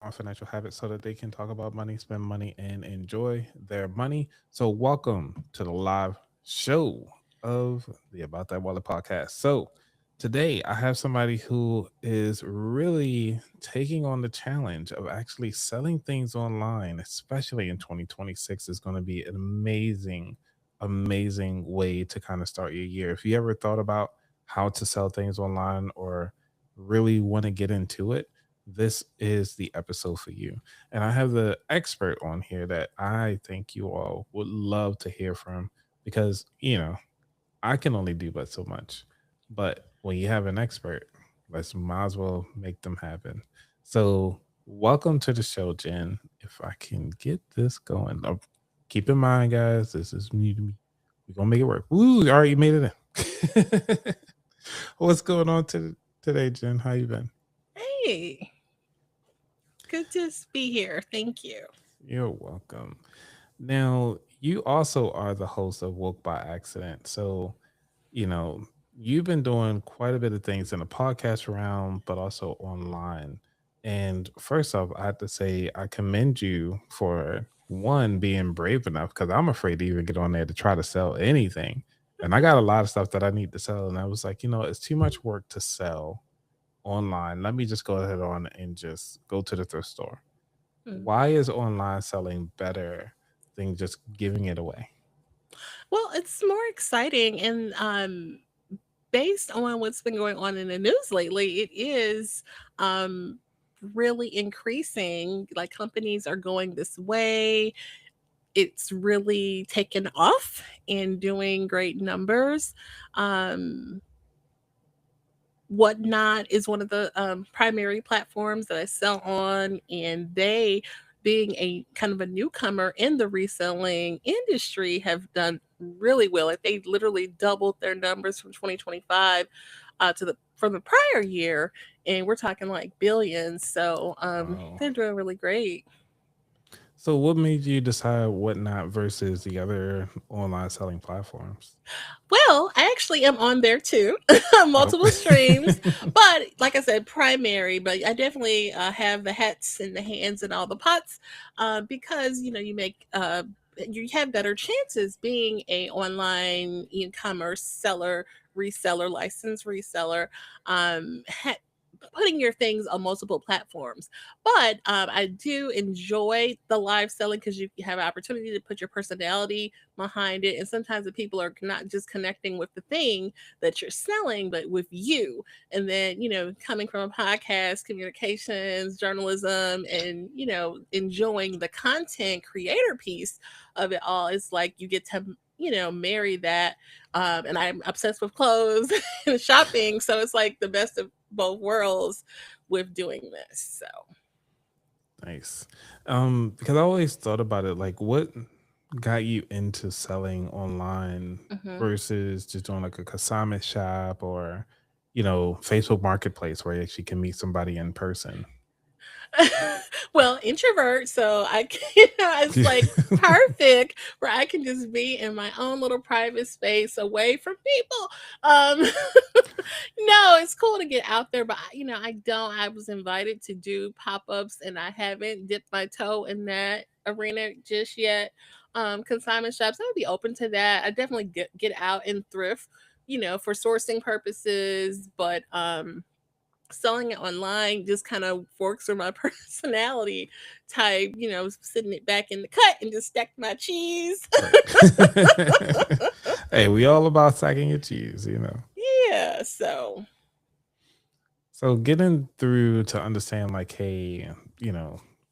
on financial habits so that they can talk about money, spend money, and enjoy their money. So, welcome to the live show of the About That Wallet podcast. So, today I have somebody who is really taking on the challenge of actually selling things online, especially in 2026, is going to be an amazing way to kind of start your year. If you ever thought about how to sell things online or really want to get into it, this is the episode for you. And I have the expert on here that I think you all would love to hear from because, I can only do but so much. But when you have an expert, let's might as well make them happen. So, welcome to the show, Jen. If I can get this going. Keep in mind, guys, this is new to me. We're gonna make it work. Woo, all right, you made it in. What's going on today, Jen? How you been? Hey, good to be here. Thank you. You're welcome. Now, you also are the host of Woke by Accident. So, you know, you've been doing quite a bit of things in the podcast realm, but also online. And first off, I have to say, I commend you for one, being brave enough because I'm afraid to even get on there to try to sell anything. And I got a lot of stuff that I need to sell. And I was like, it's too much work to sell online. Let me just go ahead on and just go to the thrift store. Mm. Why is online selling better than just giving it away? Well, it's more exciting and based on what's been going on in the news lately, it is um really increasing. Like companies are going this way. It's really taken off and doing great numbers. Um Whatnot is one of the primary platforms that I sell on, and they, being a kind of a newcomer in the reselling industry, have done really well. Like they literally doubled their numbers from 2025 to the from the prior year, and we're talking like billions. So Wow. they're doing really great. So, what made you decide Whatnot versus the other online selling platforms? Well, I actually am on there too, Oh, multiple streams, but like I said, primary. But I definitely have the hats and the hands and all the pots because you make you have better chances being a online e-commerce seller, reseller, licensed reseller. Putting your things on multiple platforms, but I do enjoy the live selling because you have an opportunity to put your personality behind it. And sometimes the people are not just connecting with the thing that you're selling, but with you. And then, coming from a podcast, communications, journalism, and, enjoying the content creator piece of it all, it's like you get to, marry that. And I'm obsessed with clothes and shopping. So it's like the best of both worlds with doing this. So. nice. Because I always thought about it like, what got you into selling online Mhm. versus just doing like a consignment shop or, Facebook Marketplace where you actually can meet somebody in person? Well, introvert, so I can, it's like perfect where I can just be in my own little private space away from people. Um, no, it's cool to get out there, but I don't. I was invited to do pop ups, and I haven't dipped my toe in that arena just yet. Consignment shops, I would be open to that. I definitely get out and thrift, for sourcing purposes, but selling it online just kind of works for my personality type, sitting it back in the cut and just stack my cheese. Right. Hey, we all about stacking your cheese. Yeah, so. So getting through to understand like, hey,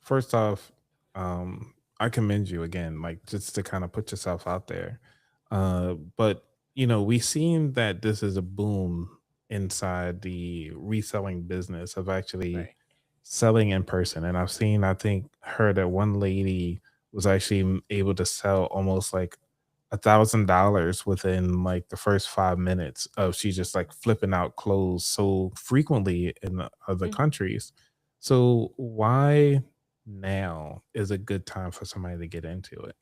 first off, I commend you again, like just to kind of put yourself out there. But we've seen that this is a boom inside the reselling business of actually Right. selling in person. And I think heard that one lady was actually able to sell almost like $1,000 within like the first 5 minutes of she just like flipping out clothes so frequently in the other Mm. countries. So why now is a good time for somebody to get into it?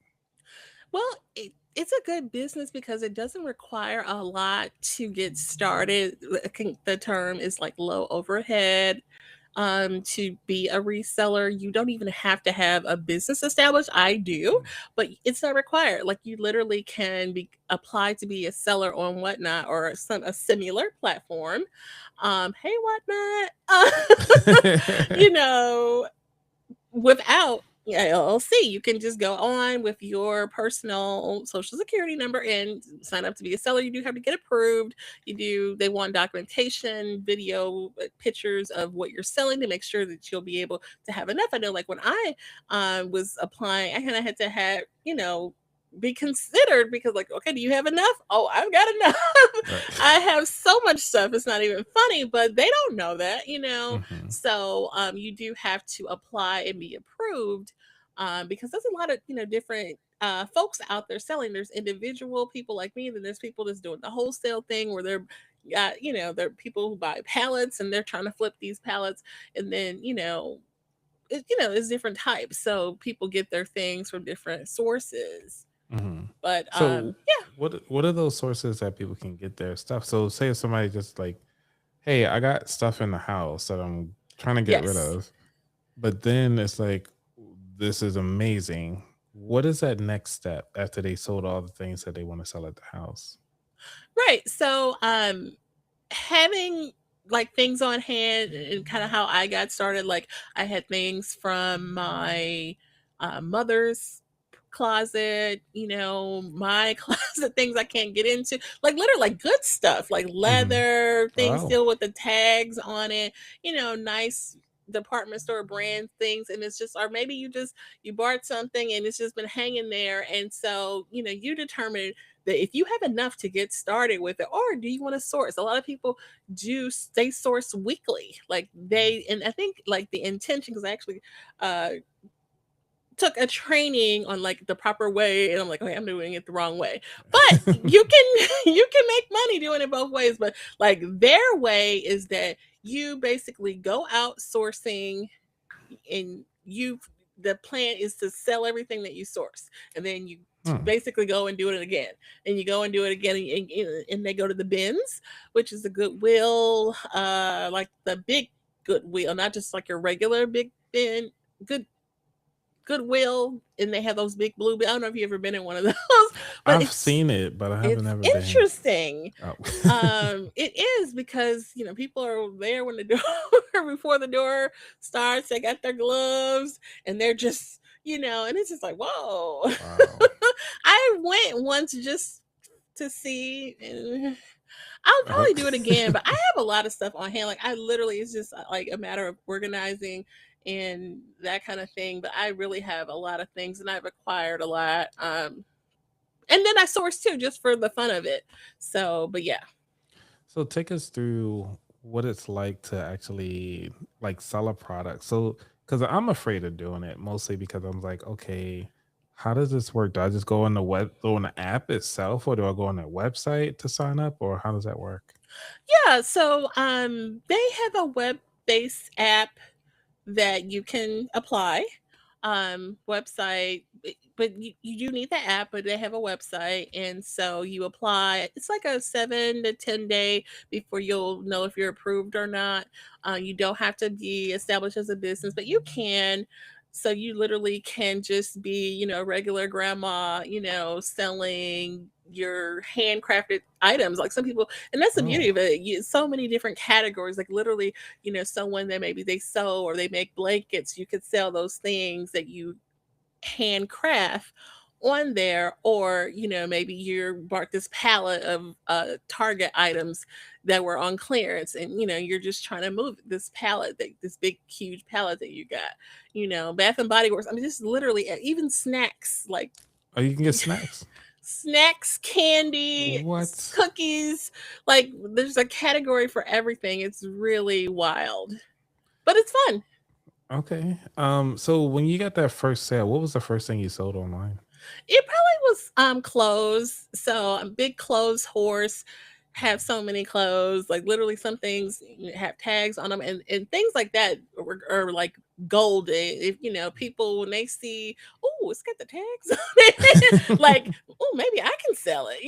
Well, it's a good business because it doesn't require a lot to get started. I think the term is like low overhead. to be a reseller. You don't even have to have a business established. I do, but it's not required. Like you literally can be applied to be a seller on Whatnot or a similar platform. Hey, Whatnot. You know, without LLC. You can just go on with your personal social security number and sign up to be a seller. You do have to get approved. They want documentation, video, pictures of what you're selling to make sure that you'll be able to have enough. I know, like when I was applying, I kind of had to have, be considered because, like, okay, do you have enough? Oh, I've got enough. Right. I have so much stuff. It's not even funny, but they don't know that. Mhm. So you do have to apply and be approved because there's a lot of different folks out there selling. There's individual people like me, then there's people that's doing the wholesale thing where they're there are people who buy pallets and they're trying to flip these pallets, and then it's different types. So people get their things from different sources. Mhm. But So yeah. what are those sources that people can get their stuff? So say if somebody just like, hey, I got stuff in the house that I'm trying to get rid Yes. of, but then it's like, this is amazing. What is that next step after they sold all the things that they want to sell at the house? Right. So having like things on hand and kind of how I got started, like I had things from my mother's closet, my closet, things I can't get into, like literally like good stuff, like Mhm. leather, things Oh. still with the tags on it, nice department store brand things. And it's just, or maybe you bought something and it's just been hanging there. And so, you determine that if you have enough to get started with it, or do you want to source? A lot of people they source weekly, like and I think like the intention, because I actually uh took a training on like the proper way, and I'm like, okay, I'm doing it the wrong way, but you can you can make money doing it both ways. But like their way is that you basically go out sourcing, and the plan is to sell everything that you source, and then you Hmm. basically go and do it again, and you go and do it again, and they go to the bins, which is a Goodwill, like the big Goodwill, not just like your regular big bin. Goodwill, and they have those big blue bins. I don't know if you've ever been in one of those, but I've seen it, but I haven't it's ever been. interesting. Oh. It is because people are there when the door before the door starts. They got their gloves and they're just and it's just like, whoa. Wow. I went once just to see, and I'll Oh. probably do it again. But I have a lot of stuff on hand. Like I literally, it's just like a matter of organizing and that kind of thing. But I really have a lot of things, and I've acquired a lot. And then I source too, just for the fun of it. So, but yeah. So take us through what it's like to actually like sell a product. So because I'm afraid of doing it mostly because I'm like, okay, how does this work? Do I just go on the app itself, or do I go on their website to sign up, or how does that work? Yeah, so they have a web-based app that you can apply. Website, but you do need the app, but they have a website, and so you apply. It's like a 7 to 10 day before you'll know if you're approved or not. You don't have to be established as a business, but you can. So you literally can just be, regular grandma, selling your handcrafted items. Like some people, and that's the beauty Oh, of it. So many different categories. Like literally, someone that maybe they sew or they make blankets, you could sell those things that you handcraft on there. Or maybe you bought this palette of Target items that were on clearance, and you're just trying to move this palette, this big huge palette that you got, Bath and Body Works. I mean, just literally even snacks, like oh, you can get snacks. snacks, candy, What? cookies. Like there's a category for everything. It's really wild, but it's fun. Okay. So when you got that first sale, what was the first thing you sold online? It probably was clothes. So I'm a big clothes horse. Have so many clothes. Like literally, some things have tags on them, and things like that are like gold. If people when they see, oh, it's got the tags on it. Like, oh, maybe I can sell it,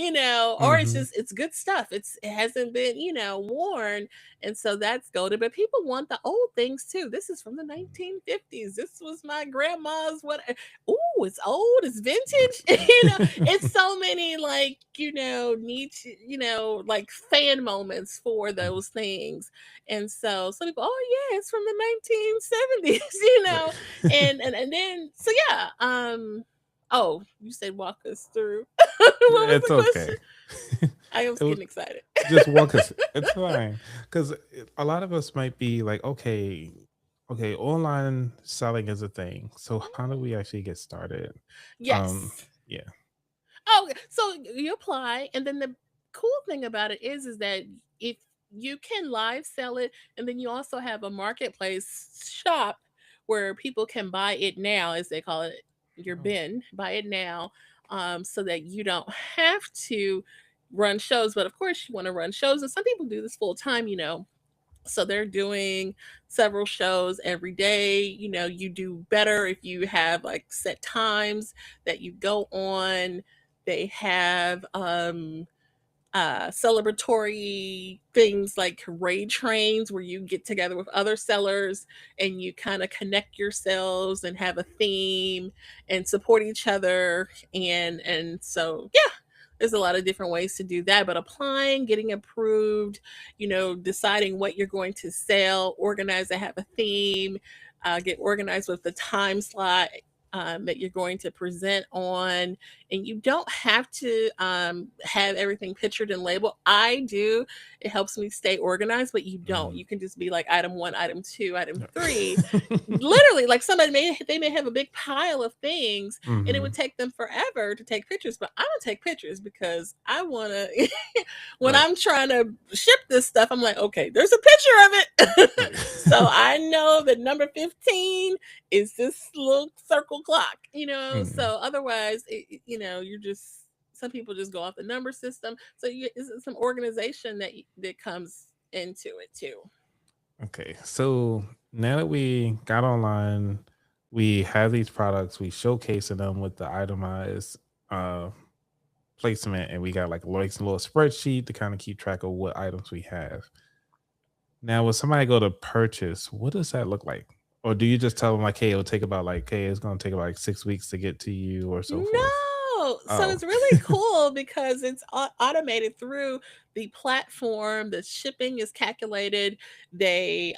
or Hmm. it's good stuff. It hasn't been, worn. And so that's golden. But people want the old things too. This is from the 1950s. This was my grandma's what. Oh, it's old, it's vintage. It's so many like, niche, like fan moments for those things. And so some people, oh yeah, it's from the 1970s, and then so yeah. Oh, you said walk us through. What was It's the okay. question? I was It was getting excited. just walk us. It's fine because a lot of us might be like, okay, okay, online selling is a thing. So how do we actually get started? Yes. Yeah. Oh, so you apply, and then the cool thing about it is that if you can live sell it, and then you also have a marketplace shop where people can buy it now, as they call it, your Oh. bin, buy it now, so that you don't have to run shows. But of course, you want to run shows, and some people do this full time, so they're doing several shows every day. You do better if you have like set times that you go on. They have celebratory things like raid trains where you get together with other sellers and you kind of connect yourselves and have a theme and support each other. And so yeah, there's a lot of different ways to do that, but applying, getting approved, deciding what you're going to sell, organize, have a theme, get organized with the time slot that you're going to present on. And you don't have to have everything pictured and labeled. I do. It helps me stay organized, but you don't. Mm. You can just be like item one, item two, item three. Literally, like they may have a big pile of things, and it Hmm. would take them forever to take pictures. But I don't take pictures because I want to. When Right. I'm trying to ship this stuff, I'm like, okay, there's a picture of it, so I know that number 15 is this little circle clock. Mm. So otherwise, you're just some people just go off the number system. So is some organization that comes into it too. Okay, so now that we got online, we have these products, we showcasing them with the itemized uh placement, and we got like a little spreadsheet to kind of keep track of what items we have. Now, when somebody go to purchase, what does that look like? Or do you just tell them like, hey, it'll take about like, hey, it's gonna take about like 6 weeks to get to you or so forth? No. So Oh. it's really cool because it's automated through the platform. The shipping is calculated. They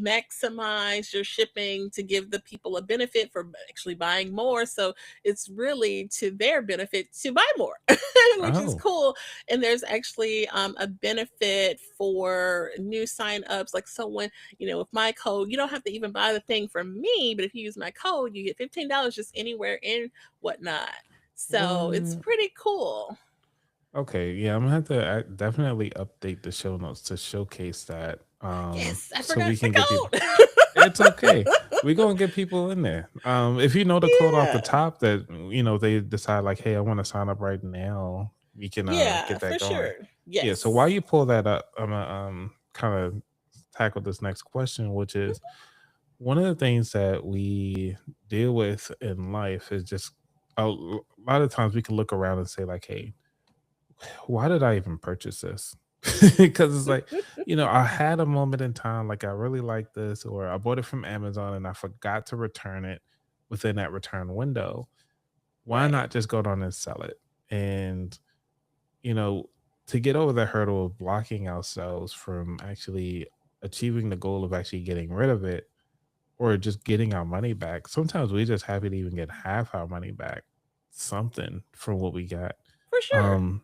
maximize your shipping to give the people a benefit for actually buying more. So it's really to their benefit to buy more, which is Oh. cool. And there's actually a benefit for new sign-ups. Like, so when, with my code, you don't have to even buy the thing from me, but if you use my code, you get $15 just anywhere in whatnot. So it's What? pretty cool. Okay, yeah, I'm gonna have to definitely update the show notes to showcase that, Yes, I so forgot we the can get people. It's okay. code. We're gonna get people in there. If you know the code off the Yeah. top that they decide like, hey, I want to sign up right now, we can Yeah, get that for going. sure. Yeah. So while Yes. you pull that up, I'm gonna kind of tackle this next question, which is one of the things that we deal with in life is just lot of times we can look around and say like, hey, why did I even purchase this? Because it's like, I had a moment in time, like I really like this, or I bought it from Amazon and I forgot to return it within that return window. Why Right. not just go down and sell it? And, you know, to get over the hurdle of blocking ourselves from actually achieving the goal of actually getting rid of it or just getting our money back, sometimes we just happy to even get half our money back, something from what we got. For sure. Um,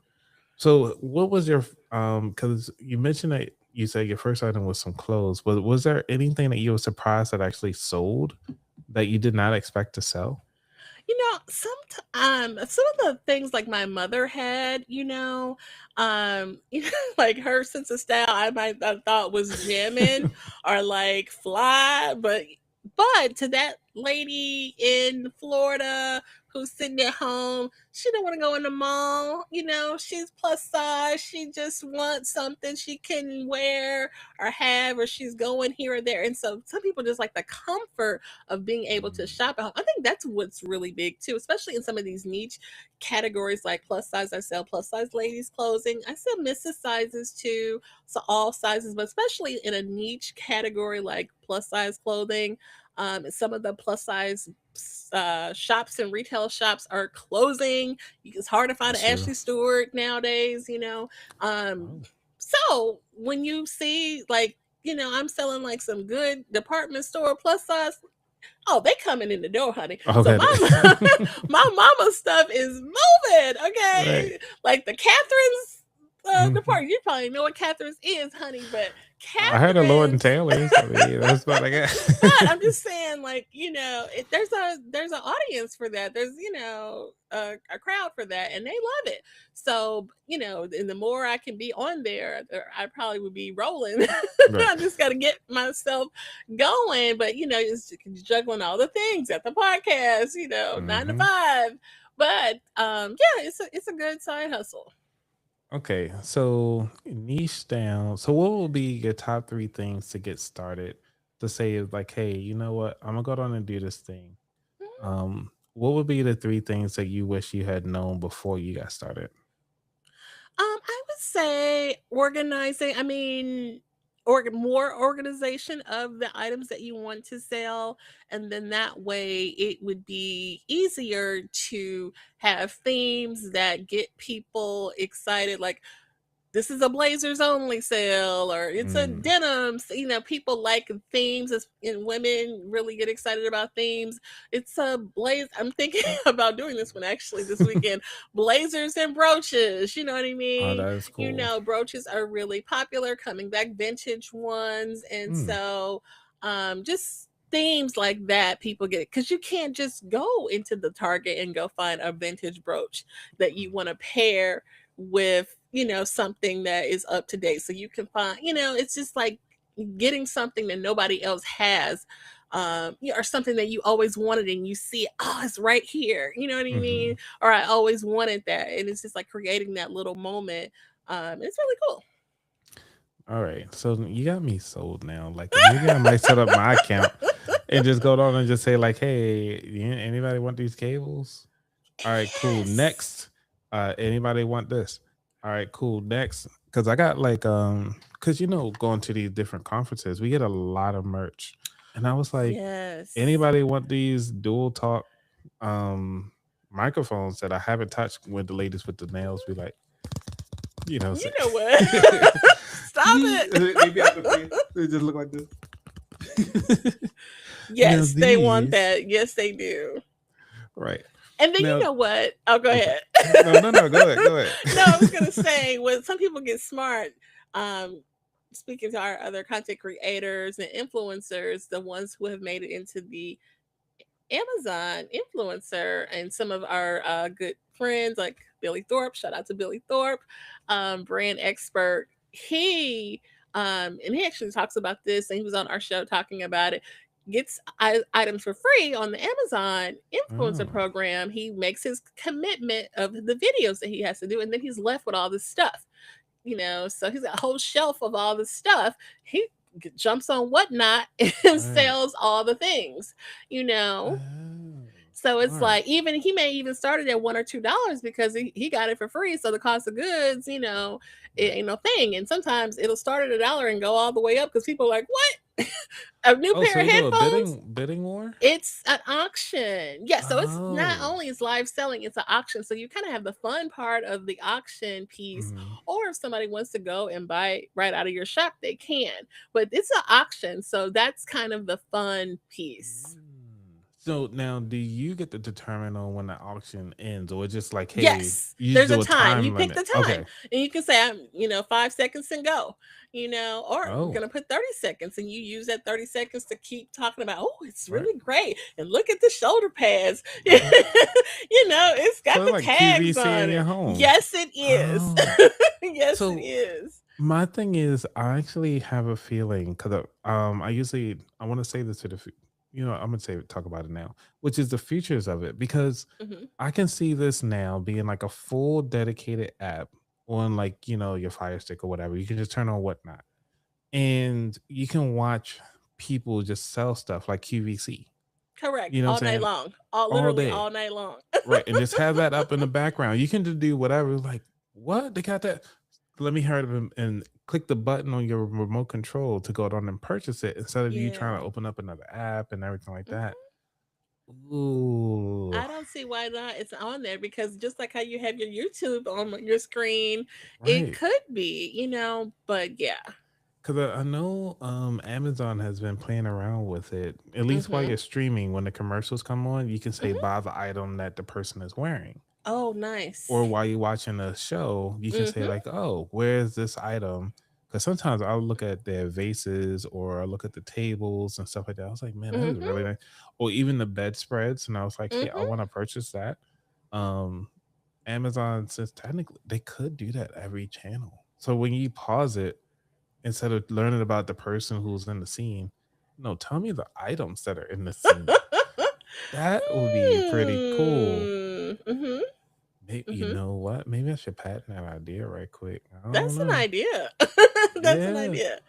so what was your because you mentioned that you said your first item was some clothes. Was there anything that you were surprised that actually sold that you did not expect to sell? Some of the things like my mother had, like her sense of style, I might have thought was jamming or like fly, but to that lady in Florida who's sitting at home. She don't want to go in the mall. She's plus size. She just wants something she can wear or have, or she's going here or there. And so some people just like the comfort of being able to Mhm. shop at home. I think that's what's really big too, especially in some of these niche categories like plus size. I sell plus size ladies clothing. I sell misses sizes too. So all sizes, but especially in a niche category like plus size clothing. Some of the plus size shops and retail shops are closing. It's hard to find That's an true. Ashley Stewart nowadays. Um, Oh. so when you see like, I'm selling like some good department store plus size. Oh, they coming in the door, honey. So Okay. my mama stuff is moving. Right. Okay, like the Catherine's Mhm. department. You probably know what Catherine's is, honey, but I heard a Lord and Catherine's. Taylor's. I mean, that's what I got. But I'm just saying, like, there's an audience for that. There's a crowd for that, and they love it. So and the more I can be on there, I probably would be rolling. Right. I just got to get myself going. But it's juggling all the things at the podcast. 9 to Hmm. 5. But yeah, it's a good side hustle. Okay, so niche down. So, what will be your top three things to get started? To say is like, hey, you know what? I'm gonna go down and do this thing. What would be the three things that you wish you had known before you got started? I would say organizing. I mean, more organization of the items that you want to sell, and then that way it would be easier to have themes that get people excited. Like this is a blazers only sale, or it's a Mm. denims. People like themes, and women really get excited about themes. It's a blaze. I'm thinking about doing this one actually this weekend. Blazers and brooches. You know what I Oh, mean? that is cool. Brooches are really popular, coming back vintage ones, and Mm. so just themes like that people get, because you can't just go into the Target and go find a vintage brooch that you want to pair with something that is up to date, so you can find, it's just like getting something that nobody else has, or something that you always wanted and you see, oh, it's right here, you know what I mean, Hmm. or I always wanted that, and it's just like creating that little moment. It's really cool. All right, so you got me sold now. Like maybe I might set up my account and just go down and just say like, hey, anybody want these cables? All right, cool. Yes. Next, anybody want this? All right, cool. Next, because I got like because going to these different conferences, we get a lot of merch, and I was like, Yes. anybody want these dual talk um microphones that I haven't touched with the ladies with the nails? Be like, You say, know what? Stop maybe I could it. they just look like this. Now Yes, they want these, that. Yes, they do. right And then you now, know what? Oh, go okay, ahead. no, no, no, go ahead, go ahead. No, I was gonna say when some people get smart, um, speaking to our other content creators and influencers, the ones who have made it into the Amazon influencer, and some of our good friends like Billy Thorpe, shout out to Billy Thorpe, brand expert. And he actually talks about this, and he was on our show talking about it. Gets items for free on the Amazon influencer Oh, program. He makes his commitment of the videos that he has to do, and then he's left with all this stuff. So he's got a whole shelf of all this stuff. He jumps on Whatnot and right. sells all the things, you know. Oh, So it's smart. like, even he may even started at $1 or $2 because he got it for free. So the cost of goods, it Right. ain't no thing. And sometimes it'll start at $1 and go all the way up because people are like, what? A new Oh, so pair of you do a headphones? bidding war? It's an auction. Yeah, so it's not Oh. only is live selling, it's an auction. So you kind of have the fun part of the auction piece, Mhm. or if somebody wants to go and buy right out of your shop, they can. But it's an auction, so that's kind of the fun piece. So now, do you get to determine on when the auction ends, or it's just like, hey, Yes, you just there's a do a time. You time pick limit? the time, Okay. and you can say, I'm, 5 seconds and go, or we're Oh. gonna put 30 seconds, and you use that 30 seconds to keep talking about, oh, it's Right. really great, and look at the shoulder pads, Right. it's got So it's the like tags QVC on in your it. home. Yes, it is. Oh. Yes, it So is. my thing is, I actually have a feeling because I usually I want to say this to the I'm gonna say talk about it now, which is the features of it, because Mhm. I can see this now being like a full dedicated app on, like, your Fire Stick or whatever. You can just turn on whatnot, and you can watch people just sell stuff like QVC. Correct. You know what All I'm night saying? long. All All literally day. all night long. Right. And just have that up in the background. You can just do whatever. Like, what? They got that. Let me hurry up and click the button on your remote control to go on and purchase it instead of you trying Yeah. to open up another app and everything like that. Mhm. Ooh. I don't see why not. It's on there because just like how you have your YouTube on your screen, it Right. could be, but yeah. Because I know Amazon has been playing around with it. At least while Mhm. you're streaming, when the commercials come on, you can say Mhm. buy the item that the person is wearing. Oh, nice. Or while you're watching a show, you can say Mhm. like, "Oh, where's this item?" Because sometimes I'll look at their vases or I look at the tables and stuff like that. I was like, "Man, that is really Mhm. nice." Or even the bedspreads, and I was like, "Hey, I Mhm. want to purchase that." Um, Amazon says technically they could do that every channel. So when you pause it, instead of learning about the person who's in the scene, no, tell me the items that are in the scene. That would be pretty cool. Mhm. Maybe, you Mhm. know what? Maybe I should patent that idea right quick. I don't That's an know. idea. That's an Yeah, idea.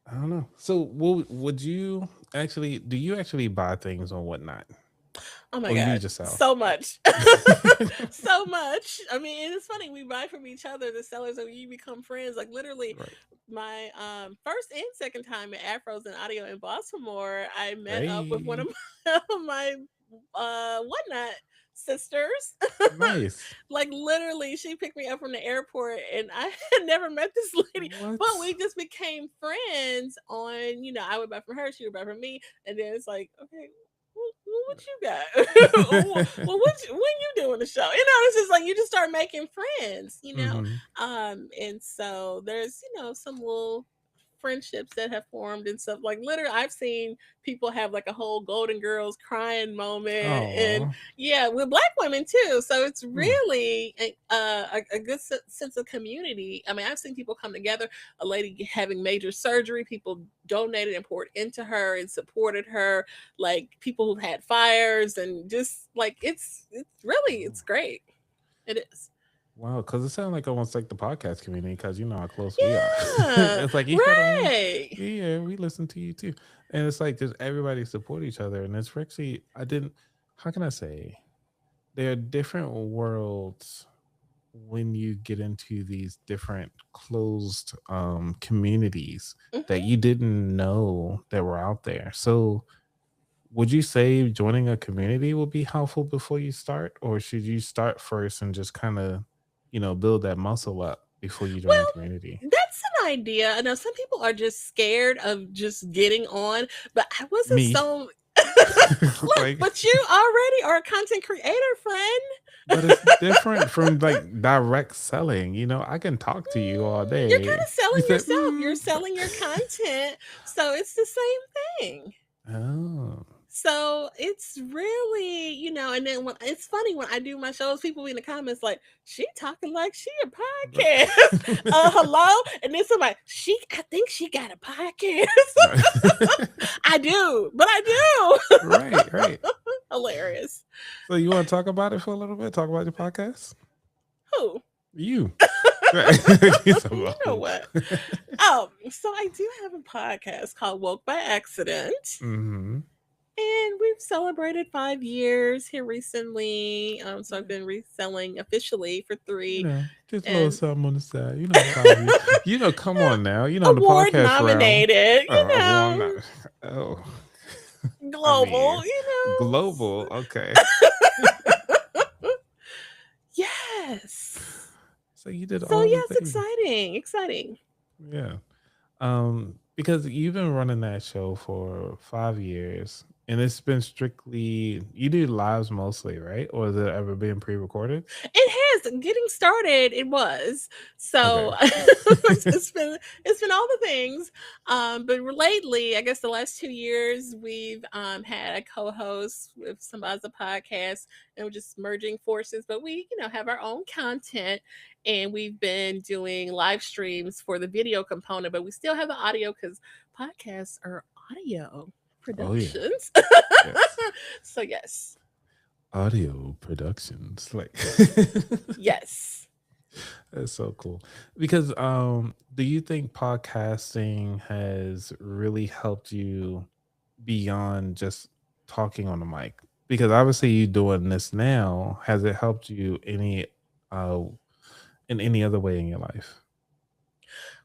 I don't know. So, would you actually? Do you actually buy things on whatnot, Oh my or you god, just sell? so much. So much. I mean, and it's funny, we buy from each other, the sellers, and we become friends. Like literally Right. my first and second time at Afros and Audio in Baltimore, I met up with one of Hey, my whatnot sisters. nice. Like literally, she picked me up from the airport, and I had never met this lady, but What? we just became friends. On I would buy from her, she would buy from me, and then it's like, okay, what you got? When you doing the show? It's just like you just start making friends. Hmm. And so there's some little friendships that have formed and stuff. Like literally, I've seen people have like a whole Golden Girls crying moment, and Oh. yeah, with Black women too. So it's really a good sense of community. I mean, I've seen people come together. A lady having major surgery, people donated and poured into her and supported her. Like people who've had fires, and just like it's great. It is. Wow, because it sounds like almost like the podcast community, because you know how close we are. Yeah, It's like you got on, right. yeah, we listen to you too, and it's like just everybody support each other, and it's actually I didn't. How can I say? There are different worlds when you get into these different closed communities that Hmm. you didn't know that were out there. So would you say joining a community will be helpful before you start, or should you start first and just kind of, build that muscle up before you join a Well, community? that's an idea. I know some people are just scared of just getting on, but I wasn't Me. so. Look, Like, but you already are a content creator, friend. but it's different from like direct selling. I can talk to you all You're kind day. of You selling said, yourself. You're selling your content, so it's the same thing. oh, So it's really, and then when it's funny when I do my shows, people be in the comments like, "She talking like she a podcast." Hello, and then somebody, I think she got a podcast. I do, but I right, right. do. Hilarious. So you want to talk about it for a little bit? Talk about your podcast? Who? You. Right. You talk You about know who? what? So I do have a podcast called Woke by Accident. Hmm. And we've celebrated 5 years here recently. So I've Yeah. been reselling officially for three. Just a little And something on the side. 5 years. Come on now. On the award podcast realm. nominated, Well, I'm not. Oh, I global, mean, global. Okay. Yes. So you did So all the yeah, it's things. exciting. Exciting. Yeah. Because you've been running that show for 5 years, and it's been strictly you do lives mostly, right? Or has it ever been pre-recorded? It has getting started. It was Okay. so it's been all the things. But lately, I guess the last 2 years, we've had a co-host with some other podcasts, and we're just merging forces. But we, have our own content, and we've been doing live streams for the video component, but we still have the audio because podcasts are audio. Oh yeah. Productions. Yes. So yes. Audio productions. Like Yes. that's so cool. Because do you think podcasting has really helped you beyond just talking on the mic? Because obviously you doing this now, has it helped you uh in any other way in your life?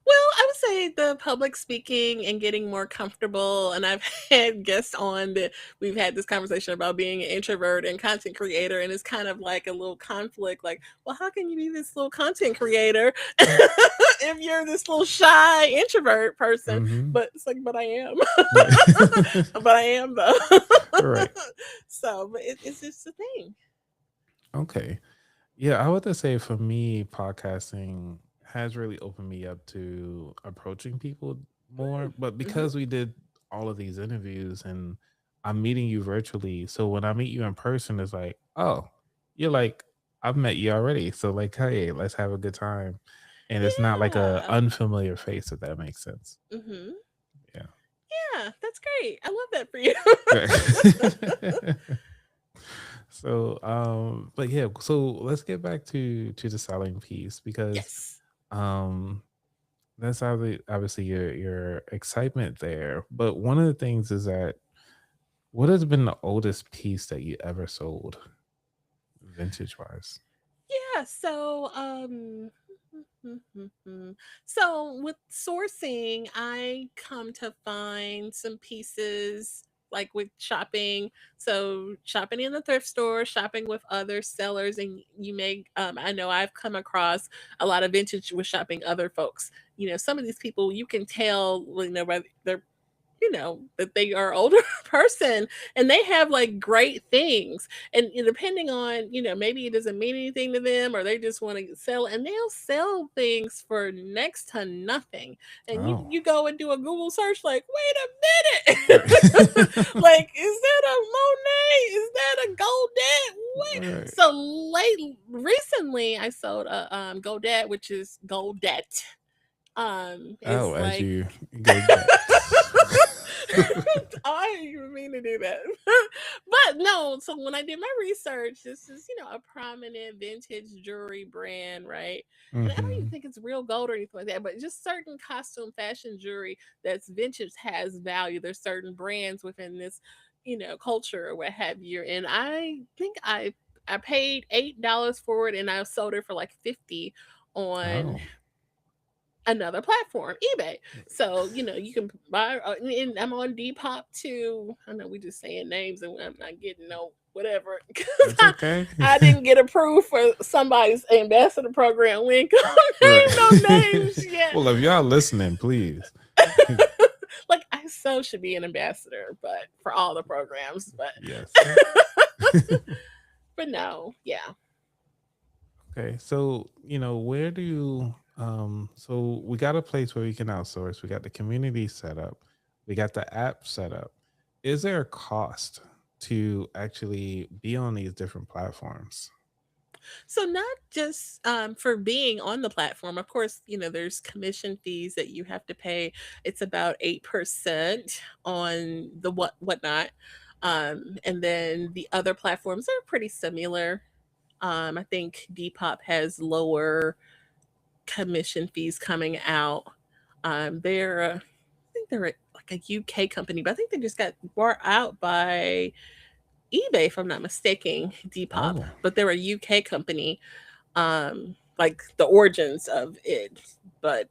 Well, I would say the public speaking and getting more comfortable. And I've had guests on that we've had this conversation about being an introvert and content creator. And it's kind of like a little conflict like, well, how can you be this little content creator if you're this little shy introvert person? Mm-hmm. But it's like, but I am. Right. But I am, though. Right. So, but it's just a thing. Okay. Yeah, I would just say for me, podcasting has really opened me up to approaching people more. But Hmm. because we did all of these interviews and I'm meeting you virtually, so when I meet you in person, it's like, oh, you're like, I've met you already. So like, hey, let's have a good time. And it's not like a Yeah. unfamiliar face, if that makes sense. Hmm. Yeah. Yeah, that's great. I love that for you. Right. So but yeah, so let's get back to the selling piece because Yes. um that's obviously your excitement there. But one of the things is that what has been the oldest piece that you ever sold, vintage wise? Yeah, so with sourcing, I come to find some pieces like with shopping. So shopping in the thrift store, shopping with other sellers, and you may I know I've come across a lot of vintage with shopping other folks. Some of these people you can tell, whether they're that they are older person and they have like great things, and depending on maybe it doesn't mean anything to them or they just want to sell, and they'll sell things for next to nothing. And you Oh. you go and do a Google search like, wait a Right. minute. Like, is that a Monet, is that a Godet? Wait. Right. So recently I sold a Godet, which is Goldet, Oh, is as like you go back. I didn't even mean to do that. But no, so when I did my research, this is, a prominent vintage jewelry brand, right? And I don't even Hmm. think it's real gold or anything like that, but just certain costume fashion jewelry that's vintage has value. There's certain brands within this, culture or what have you. And I think I paid $8 for it and I sold it for like 50 on Oh. another platform, eBay. So, you can buy, and I'm on Depop too. I know we just saying names and I'm not getting no whatever because That's okay. I didn't get approved for somebody's ambassador program. We ain't gonna Right. name no names yet. Well, if y'all listening, please. Like, I so should be an ambassador, but for all the programs, but Yes. but no, yeah. Okay, so where do you so we got a place where we can outsource. We got the community set up. We got the app set up. Is there a cost to actually be on these different platforms? So not just for being on the platform. Of course, there's commission fees that you have to pay. It's about 8% on the whatnot, and then the other platforms are pretty similar. I think Depop has lower commission fees coming out. I think they're like a UK company, but I think they just got bought out by eBay, if I'm not mistaken, Depop. Oh, But they're a UK company, like the origins of it, but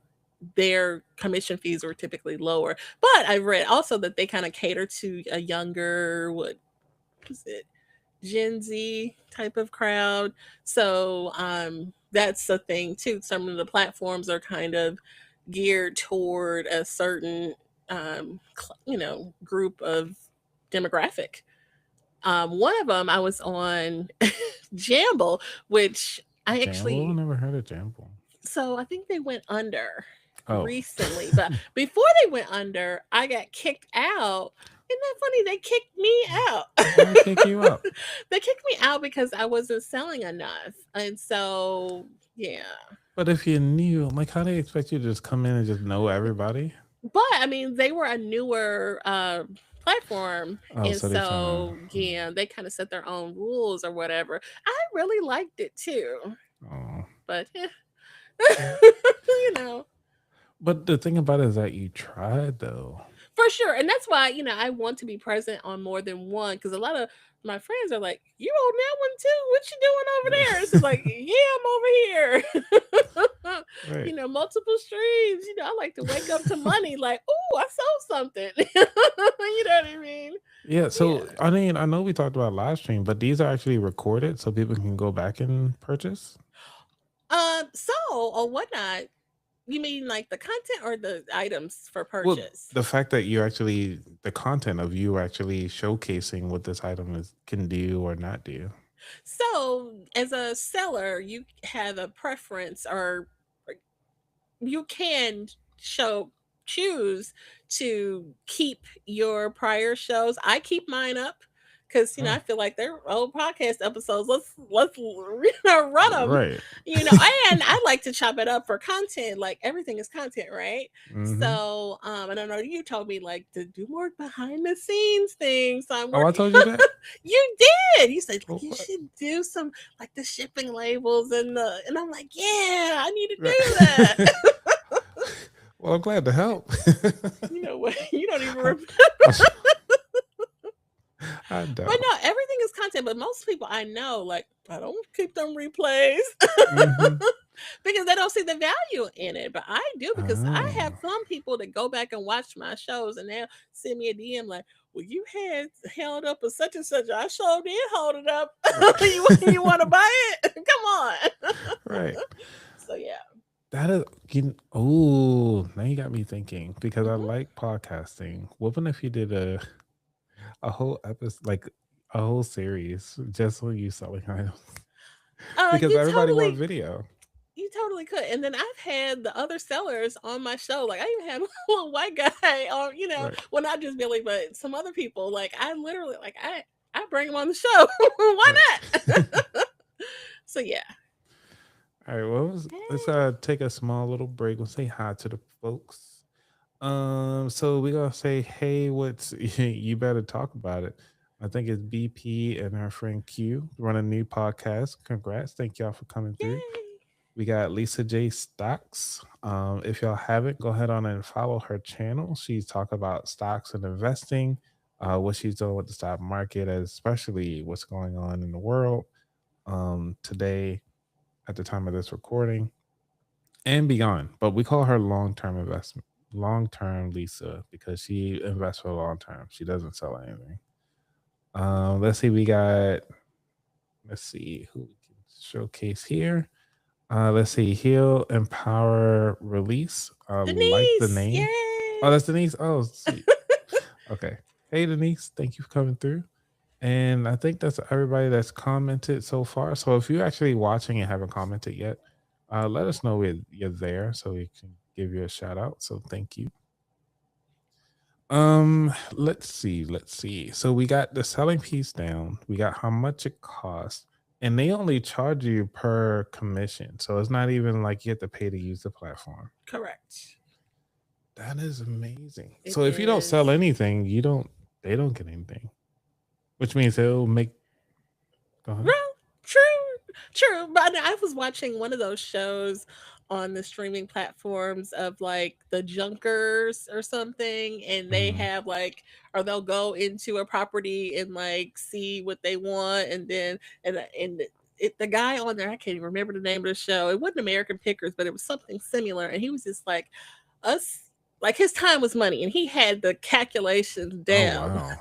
their commission fees were typically lower. But I read also that they kind of cater to a younger, what was it, Gen Z type of crowd. So that's the thing too. Some of the platforms are kind of geared toward a certain group of demographic. One of them I was on Jamble, which I Jambo? I actually, never heard of Jambo. so I think they went under Oh. recently, but before they went under, I got kicked out. Isn't that funny? They kicked me out. Why they kick you out? They kicked me out because I wasn't selling enough. And so, yeah. But if you knew, like, how they expect you to just come in and just know everybody? But I mean, they were a newer platform. Oh, And so they're trying to. so, yeah, they kind of set their own rules or whatever. I really liked it too. Oh. But, you know, But the thing about it is that you tried though. for sure. And that's why, I want to be present on more than one because a lot of my friends are like, "You on that one too? What you doing over there?" It's just like, "Yeah, I'm over here." Right. Multiple streams. I like to wake up to money like, "Oh, I sold something." You know what I mean? Yeah. Yeah. So I mean, I know we talked about live stream, but these are actually recorded, so people can go back and purchase. So or whatnot, you mean like the content or the items for Well, purchase? the fact that you actually the content of you actually showcasing what this item is can do or not do. So as a seller, you have a preference or you can show choose to keep your prior shows. I keep mine up because Oh, I feel like they're old podcast episodes. Let's run them. right. And I like to chop it up for content. Like everything is content, right? Hmm. So, and I know you told me like to do more behind the scenes things. So I'm Oh, I working. told you that. You did. You said like Oh, you what? should do some like the shipping labels and I'm like, yeah, I need to Right. do that. Well, I'm glad to help. You know what? You don't even I, remember. I, I But don't. no, everything is content. But most people I know, like, I don't keep them replays Hmm. because they don't see the value in it. But I do because I have Oh. some people that go back and watch my shows and they'll send me a DM like, well, you had held up a such and such. I sure did hold it up. Right. you want to buy it? Come on. Right. So, yeah. That is. Oh, now you got me thinking because I Hmm. like podcasting. What if you did a whole episode, like a whole series, just on you selling items? Because You everybody want totally video. You totally could. And then I've had the other sellers on my show. Like I even had a little white guy on, Right. well not just Billy, but some other people. Like I literally like I bring him on the show. Why Right. not? So yeah. All right. Well, let's Hey. take a small little break. We'll say hi to the folks. So we're gonna say, hey, what's you better talk about it. I think it's BP and our friend Q run a new podcast. Congrats. Thank y'all for coming through. Yay. We got Lisa J Stocks. If y'all haven't, go ahead on and follow her channel. She's talking about stocks and investing, what she's doing with the stock market, especially what's going on in the world today at the time of this recording and beyond. But we call her long term investment, long term Lisa, because she invests for a long term. She doesn't sell anything. Let's see, let's see who we can showcase here. Let's see, heal, empower, release. Like the Denise. name. Oh, Yay. that's Denise. Oh, sweet. Okay. Hey, Denise. Thank you for coming through. And I think that's everybody that's commented so far. So if you're actually watching and haven't commented yet, let us know you're there so we can give you a shout out. So thank you. Let's see. So we got the selling piece down. We got how much it costs, and they only charge you per commission. So it's not even like you have to pay to use the platform. Correct. That is amazing. It So if you don't sell is. anything, they don't get anything, which means they'll make. Go ahead. Well, true, true. But I was watching one of those shows on the streaming platforms of like the junkers or something, and they Mhm. have like, or they'll go into a property and like see what they want, and then the guy on there, I can't even remember the name of the show. It wasn't American Pickers, but it was something similar, and he was just like us. Like his time was money, and he had the calculations Oh down. wow.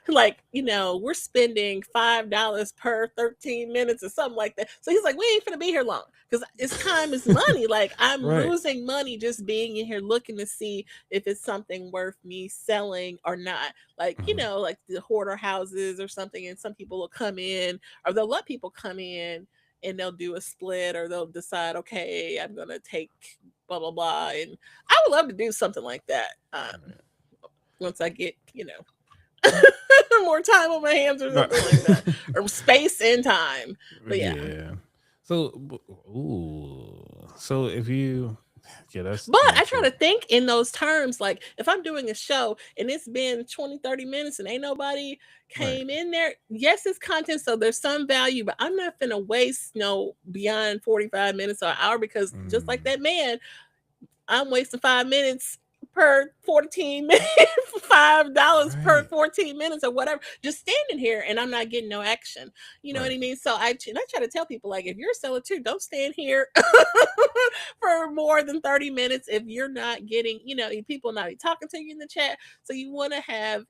Like, we're spending $5 per 13 minutes or something like that. So he's like, we ain't gonna be here long because it's time is money. Like I'm Right. losing money just being in here looking to see if it's something worth me selling or not. Like, Mhm. like the hoarder houses or something, and some people will come in or they'll let people come in and they'll do a split or they'll decide, okay, I'm gonna take blah blah blah. And I would love to do something like that. Right. Once I get, more time on my hands or No. something like that, or space and time. But yeah, Yeah. So, ooh. So if you Yeah, that's But not I try true. to think in those terms. Like if I'm doing a show and it's been 20, 30 minutes and ain't nobody Right. came in there, yes, it's content. So there's some value, but I'm not going to waste no beyond 45 minutes or an hour because just like Mm, that man, I'm wasting 5 minutes per 14 minutes, $5 per right. 14 minutes or whatever, just standing here and I'm not getting no action. You know what Right. I mean? So I try to tell people like if you're a seller too, don't stand here for more than 30 minutes if you're not getting, people not be talking to you in the chat. So you want to have,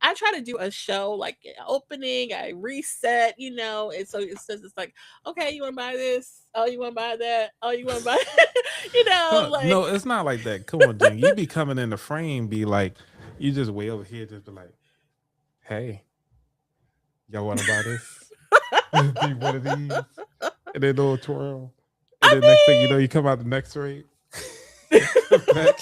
I try to do a show like opening, I reset, and so it's like, okay, you want to buy this? Oh, you want to buy that? Oh, you want to buy, Huh, like, no, it's not like that. Come on, Jen. You be coming in the frame, be like, you just way over here, just be like, hey, y'all want to buy this? Be one of these, and then do a twirl, and then next thing you know, I you come out the next rate, mean, come back,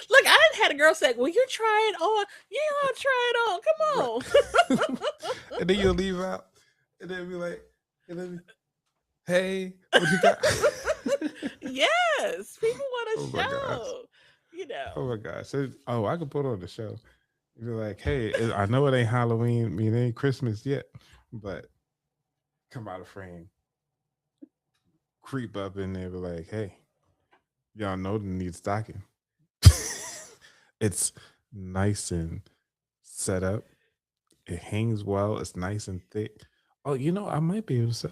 look, I had a girl say, "Will you try it on?" Yeah, I'll try it on. right. Come on. And then you'll leave out, and then be like, and then be, hey, what you got? Yes, people want Oh to my gosh. show. You Oh know, my gosh. Oh, I could put on the show. You'd be like, hey, I know it ain't Halloween, I mean, it ain't Christmas yet, but come out of frame, creep up in there, be like, hey, y'all know the need stocking. It's nice and set up. It hangs well. It's nice and thick. Oh, I might be able to sell,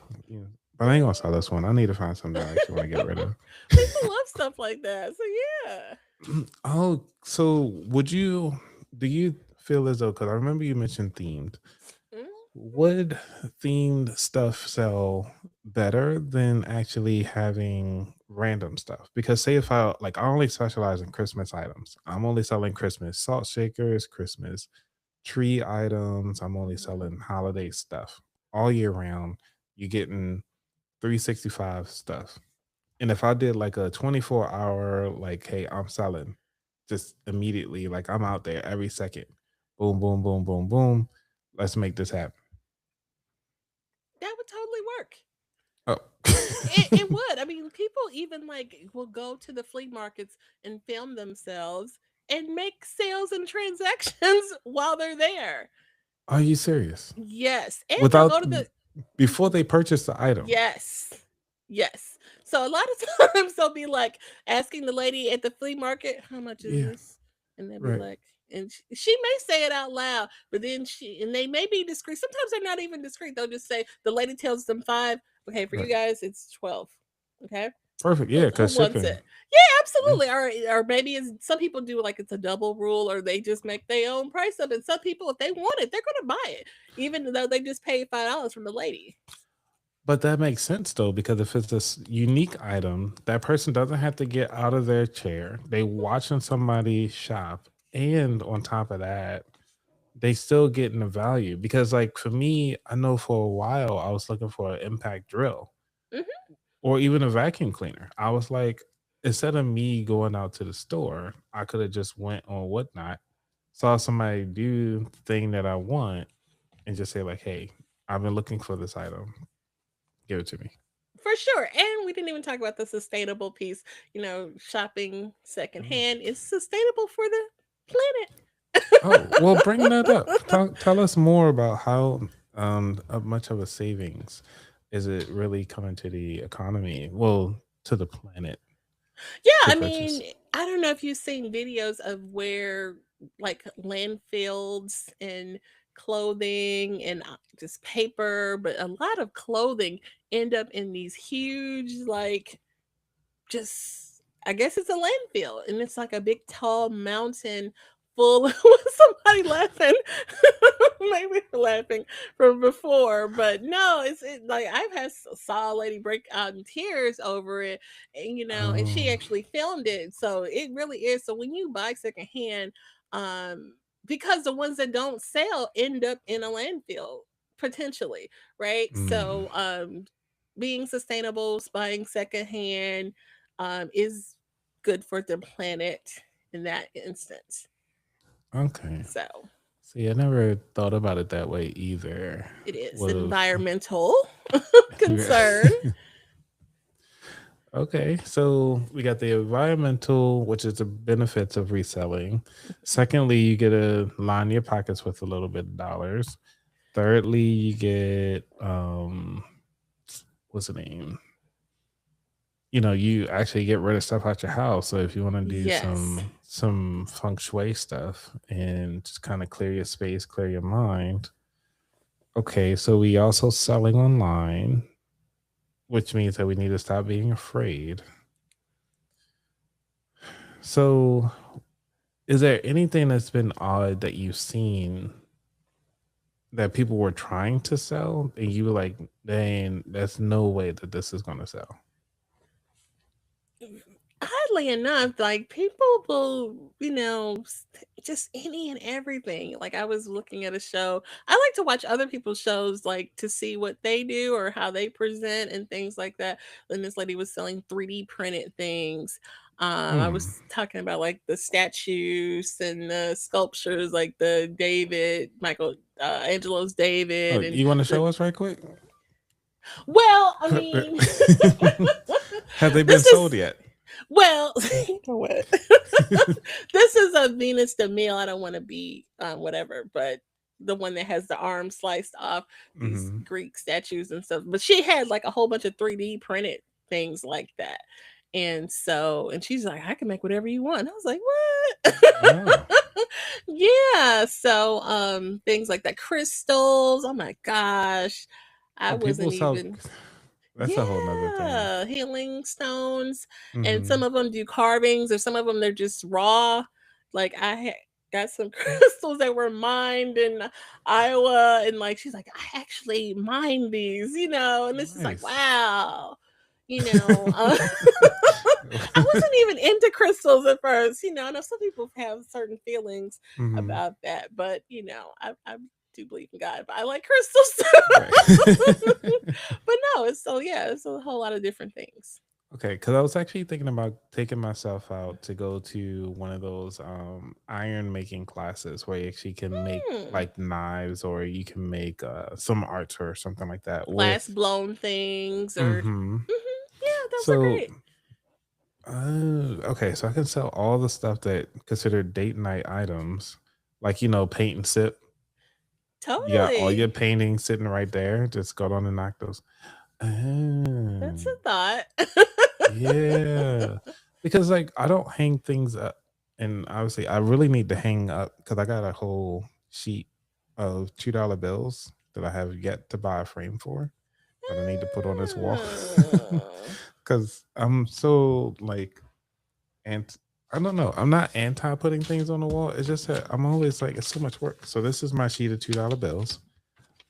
but I ain't gonna sell this one. I need to find something I actually want to get rid of. people love stuff like that. So yeah. Oh, so do you feel as though, because I remember you mentioned themed, Mm, would themed stuff sell better than actually having random stuff? Because say if I only specialize in Christmas items, I'm only selling Christmas salt shakers, Christmas tree items, I'm only mhm. selling holiday stuff all year round. You're getting 365 stuff. And if I did like a 24-hour, like, hey, I'm selling just immediately, like I'm out there every second. Boom, boom, boom, boom, boom. Let's make this happen. That would totally work. Oh. It would. I mean, people even like will go to the flea markets and film themselves and make sales and transactions while they're there. Are you serious? Yes, and they'll Without go to the Before they purchase the item. yes. Yes. So a lot of times they'll be like asking the lady at the flea market, "How much is Yeah, this?" And they'll be right, like, and she may say it out loud, but then they may be discreet. Sometimes they're not even discreet. They'll just say the lady tells them five. Okay, for you right. guys, it's 12. Okay, Perfect. Yeah, who because wants shipping. it? Yeah, Yeah. absolutely. Or maybe it's, some people do like it's a double rule, or they just make their own price up. And some people, if they want it, they're gonna buy it, even though they just paid $5 from the lady. But that makes sense though, because if it's a unique item, that person doesn't have to get out of their chair. They watching somebody shop, and on top of that, they still getting the value. Because like for me, I know for a while I was looking for an impact drill Mhm. or even a vacuum cleaner. I was like, instead of me going out to the store, I could have just went on Whatnot, saw somebody do the thing that I want, and just say like, "Hey, I've been looking for this item. Give it to me." For sure. And we didn't even talk about the sustainable piece. Shopping Oh, secondhand is sustainable for the planet. oh, well, bring that up. Tell us more about how much of a savings is it really coming to the economy? Well, to the planet Yeah, to I purchase. mean, I don't know if you've seen videos of where like landfills and clothing and just paper, but a lot of clothing end up in these huge, like, just I guess it's a landfill, and it's like a big tall mountain full of somebody laughing. Maybe laughing from before, but no, like saw a lady break out in tears over it, and she Oh, actually filmed it. So it really is. So when you buy secondhand, um, because the ones that don't sell end up in a landfill potentially, right? mm, So being sustainable, buying secondhand, is good for the planet in that instance. okay. So See, I never thought about it that way either. it is Would have. environmental concern. Okay, so we got the environmental, which is the benefits of reselling. Secondly, you get to line your pockets with a little bit of dollars. Thirdly, you get what's the name? You actually get rid of stuff out your house. So if you want to do Yes. some feng shui stuff and just kind of clear your space, clear your mind. Okay, so we also selling online, which means that we need to stop being afraid. So is there anything that's been odd that you've seen that people were trying to sell and you were like, dang, there's no way that this is going to sell? Oddly enough, like people will, just any and everything. Like I was looking at a show. I like to watch other people's shows, like to see what they do or how they present and things like that. And this lady was selling 3D printed things. I Hmm. was talking about like the statues and the sculptures, like the David, Michael Angelo's Oh, David, and you want to the show us right quick? well, I mean, Have they been this sold is yet? well, you know what? This is a Venus de Mille. I don't want to be whatever, but the one that has the arm sliced off, these Hmm. Greek statues and stuff. But she had like a whole bunch of 3D printed things like that. And she's like, I can make whatever you want. I was like, Wow. what? Yeah. So things like that. Crystals. Oh my gosh. I Oh, people wasn't sell. even That's a whole nother thing. yeah, healing stones, and some Hmm. of them do carvings, or some of them they're just raw. Like got some crystals that were mined in Iowa, and like she's like, I actually mined these, and this is like, Nice. wow, you know. I wasn't even into crystals at first, I know some people have certain feelings Hmm. about that, but I do believe in God, but I like crystals. Right. But no, it's a whole lot of different things. Okay, because I was actually thinking about taking myself out to go to one of those iron making classes where you actually can make Hmm. like knives or you can make some arts or something like that Glass with. blown things or Hmm. yeah, those are So great. okay, so I can sell all the stuff that considered date night items, like paint and sip. You got all your Totally. paintings sitting right there. Just go on and knock those. That's Oh. a thought. Yeah, because like I don't hang things up, and obviously I really need to hang up because I got a whole sheet of $2 bills that I have yet to buy a frame for that I need to put on this wall Ah. because I'm so like, and I don't know, I'm not anti putting things on the wall. It's just that I'm always like it's so much work. So this is my sheet of $2 bills.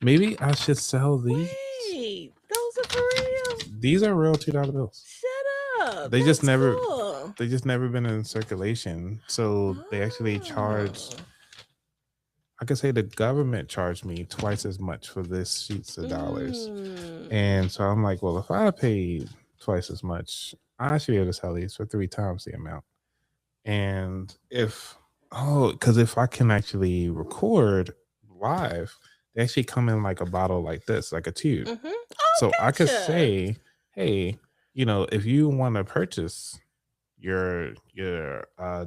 Maybe I should sell these. Wait, those are for real? These are real $2 bills. Shut up. They just That's never cool. they just never been in circulation. So they actually charged, Oh. I could say the government charged me twice as much for this sheets of dollars. Mm. And so I'm like, well, if I paid twice as much, I should be able to sell these for three times the amount. And because if I can actually record live, they actually come in like a bottle like this, like a tube. Mhm. Oh, So I could gotcha. say, hey, if you want to purchase your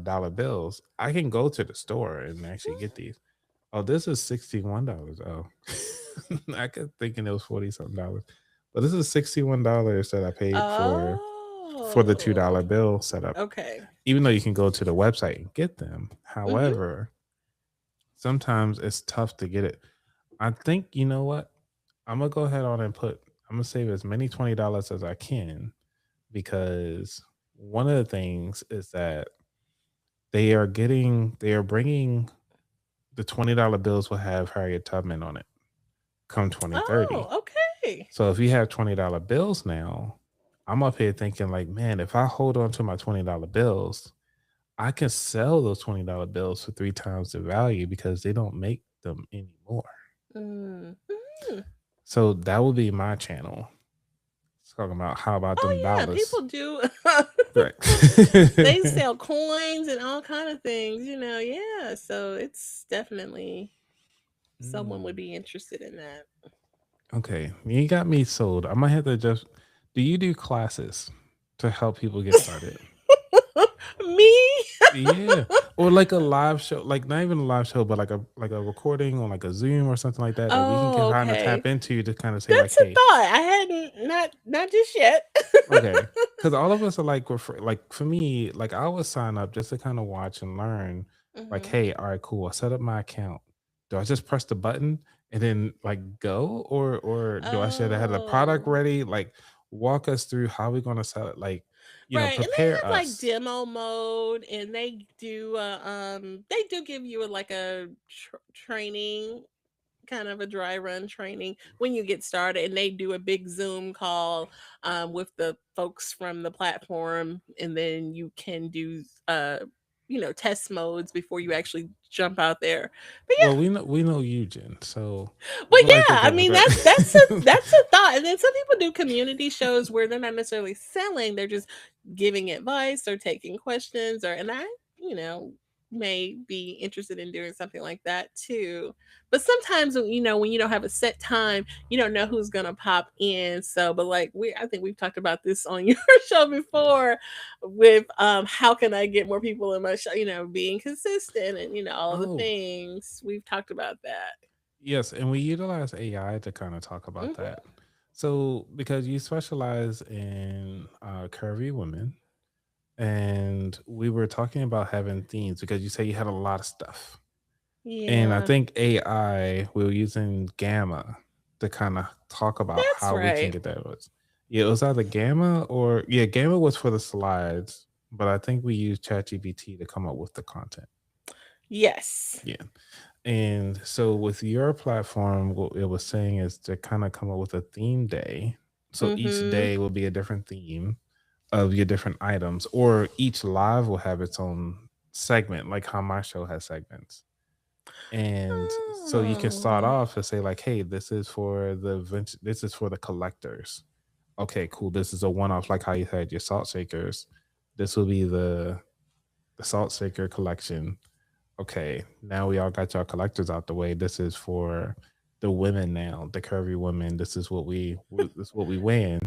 dollar bills, I can go to the store and actually get these. Oh, this is $61. Oh, I kept thinking it was 40 something dollars, but this is $61 that I paid for the $2 Oh. bill setup. Okay. Even though you can go to the website and get them, Mhm. however, sometimes it's tough to get it. I think you know what? I'm gonna go ahead on and I'm gonna save as many $20 as I can because one of the things is that they are bringing the $20 bills will have Harriet Tubman on it come 2030. Oh, okay. So if you have $20 bills now, I'm up here thinking like, man, if I hold on to my $20 bills, I can sell those $20 bills for three times the value because they don't make them anymore. Mm. Mhm. So that would be my channel. Talking about how about them Oh yeah, dollars. people do. Right. They sell coins and all kind of things, Yeah, so it's definitely someone would Mm. be interested in that. Okay, you got me sold. I might have to just. Do you do classes to help people get started? Me? Yeah, or like a live show, like not even a live show, but like a recording on like a Zoom or something like that that we can Oh, kind of okay. tap into to kind of say like, That's a hey, thought. I hadn't not just yet. okay, because all of us are like, like for me, like I would sign up just to kind of watch and learn. Like, Mhm. hey, all right, cool. I set up my account. Do I just press the button and then like go, or do I should have had the product Oh. ready? Like, walk us through how we're gonna sell it. Like, Right, and they prepare have like us. demo mode, and they do give you like a training, kind of a dry run training when you get started, and they do a big Zoom call with the folks from the platform, and then you can do test modes before you actually jump out there. But Well, we know you, Jen. So Well, we like to yeah, I give a mean great. that's a thought. And then some people do community shows where they're not necessarily selling, they're just giving advice or taking questions and I, you know, may be interested in doing something like that too. But sometimes when you don't have a set time, you don't know who's going to pop in. So, but like I think we've talked about this on your show before with how can I get more people in my show, being consistent and all of the Oh, things. We've talked about that. yes, and we utilize AI to kind of talk about Mhm. that. So, because you specialize in curvy women, and we were talking about having themes because you say you had a lot of stuff. And I Yeah, think AI, we were using Gamma to kind of talk about that's how we can right. get that. Yeah, it was either Gamma or, yeah, Gamma was for the slides, but I think we used ChatGPT to come up with the content. Yes. Yeah. And so with your platform, what it was saying is to kind of come up with a theme day. So each Mhm. day will be a different theme of your different items, or each live will have its own segment, like how my show has segments. And so you can start Oh. off and say, like, hey, this is for this is for the collectors. Okay, cool. This is a one-off, like how you had your salt shakers. This will be the salt shaker collection. Okay, now we all got y'all collectors out the way. This is for the women now, the curvy women. This is what we win.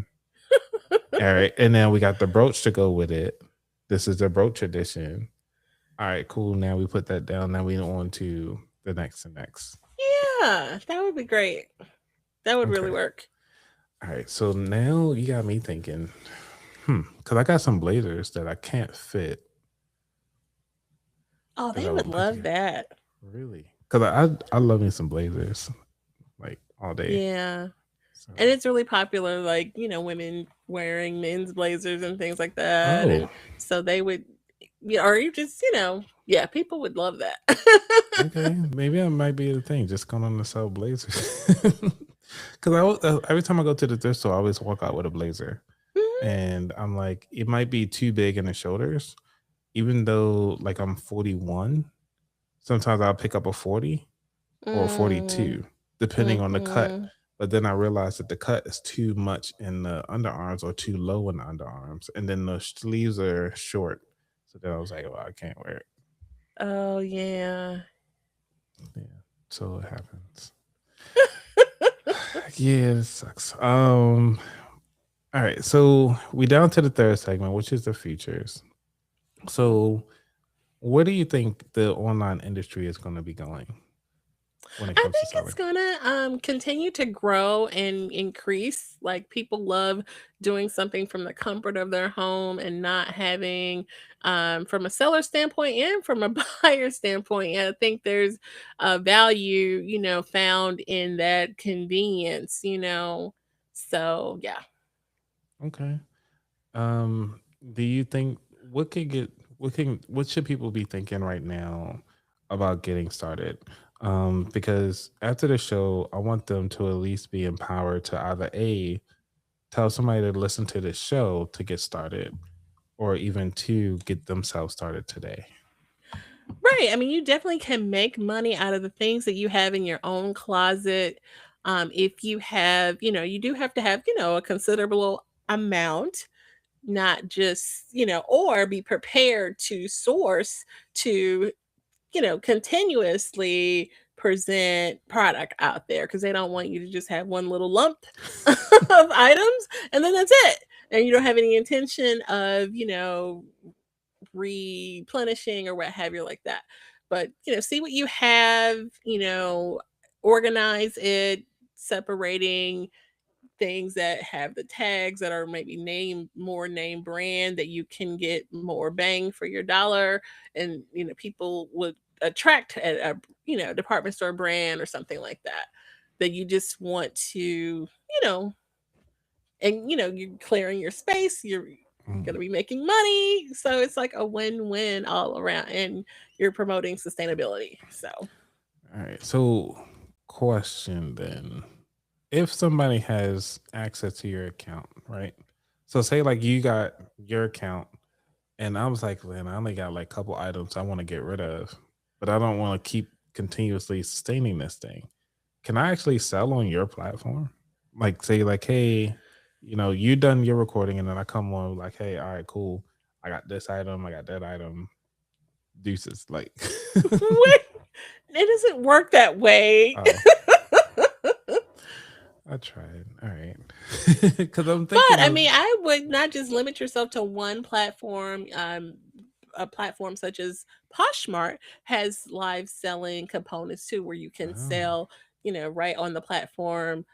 All right, and then we got the brooch to go with it. This is the brooch edition. All right, cool. Now we put that down. Now we on to the next and next. Yeah, that would be great. That would really Okay. work. All right. So now you got me thinking, because I got some blazers that I can't fit Oh, that they I would would put love together. that. Really? Because I love me some blazers like all day. Yeah. So And it's really popular, like, women wearing men's blazers and things like that. oh, And so they would, or you just, yeah, people would love that. okay. Maybe I might be the thing. Just going on to sell blazers. Because every time I go to the thrift store, I always walk out with a blazer, Mhm. and I'm like, it might be too big in the shoulders, even though like I'm 41. Sometimes I'll pick up a 40 or a Mm, 42, depending on the cut. mhm. But then I realized that the cut is too much in the underarms or too low in the underarms, and then the sleeves are short. So then I was like, well, I can't wear it. Oh, yeah. Yeah, so it happens. Yeah, it sucks. All right, so we down to the third segment, which is the features. So, where do you think the online industry is going to be going when it I comes to think it's selling? gonna continue to grow and increase. Like people love doing something from the comfort of their home and not having, from a seller standpoint and from a buyer standpoint. And I think there's a value, found in that convenience. So yeah. Okay. Do you think what should people be thinking right now about getting started? Because after the show, I want them to at least be empowered to either A, tell somebody to listen to this show to get started, or even to get themselves started today. Right. I mean, you definitely can make money out of the things that you have in your own closet. If you have, you do have to have, a considerable amount, not just, or be prepared to source to, continuously present product out there because they don't want you to just have one little lump of items and then that's it. and you don't have any intention of, replenishing or what have you like that. But, see what you have, organize it, separating things that have the tags that are maybe name brand that you can get more bang for your dollar, and people would attract at a department store brand or something like that, that you just want to and you're clearing your space, you're going Mm. to be making money, so it's like a win-win all around, and you're promoting sustainability. So All right. So, question then. If somebody has access to your account, right? So, say like you got your account, and I was like, man, I only got like a couple items I want to get rid of, but I don't want to keep continuously sustaining this thing. Can I actually sell on your platform? Like, say, like, hey, you done your recording, and then I come on, like, hey, all right, cool. I got this item, I got that item, deuces. Like, what? It doesn't work that way. oh, I tried. All right. Because I'm But thinking I of, mean, I would not just limit yourself to one platform. A platform such as Poshmark has live selling components too, where you can oh, sell, right on the platform,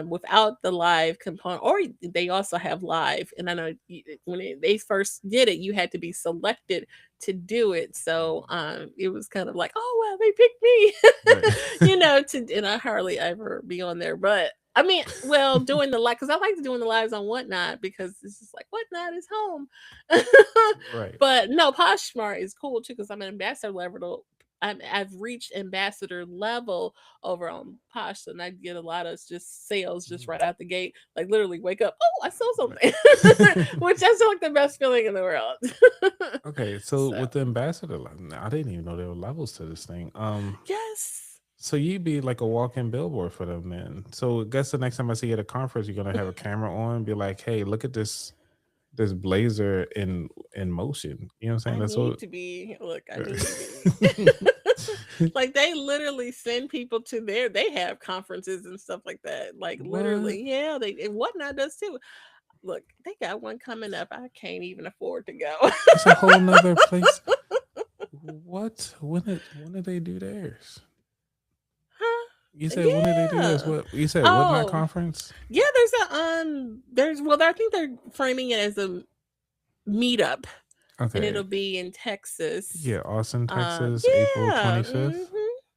without the live component. Or they also have live. And I know when they first did it, you had to be selected to do it. So it was kind of like, oh well, they picked right. me, and I hardly ever be on there, but I mean, well, doing the live, because I like doing the lives on Whatnot, because it's just like Whatnot is home. Right. But no, Poshmark is cool too, because I'm an ambassador level. I've reached ambassador level over on Posh, and I get a lot of just sales just Mm. right out the gate. Like literally, wake up, oh, I sold Right. something, which I feel like the best feeling in the world. Okay, so So with the ambassador, I didn't even know there were levels to this thing. yes, So you'd be like a walking billboard for them, then. So I guess the next time I see you at a conference, you're gonna have a camera on, be like, "Hey, look at this blazer in motion." You know what I'm saying? I That's need what. to be. Look, I need to be. Like they literally send people to they have conferences and stuff like that. Like What? literally, yeah, they and Whatnot does too. Look, they got one coming up. I can't even afford to go. That's a whole nother place. What? When did they do theirs? Huh? You said when did they do this? Yeah. What you said? What not Oh, conference? yeah. There's well, I think they're framing it as a meetup, and Okay. it'll be in Texas. Yeah, Austin, Texas, April Yeah. 25th.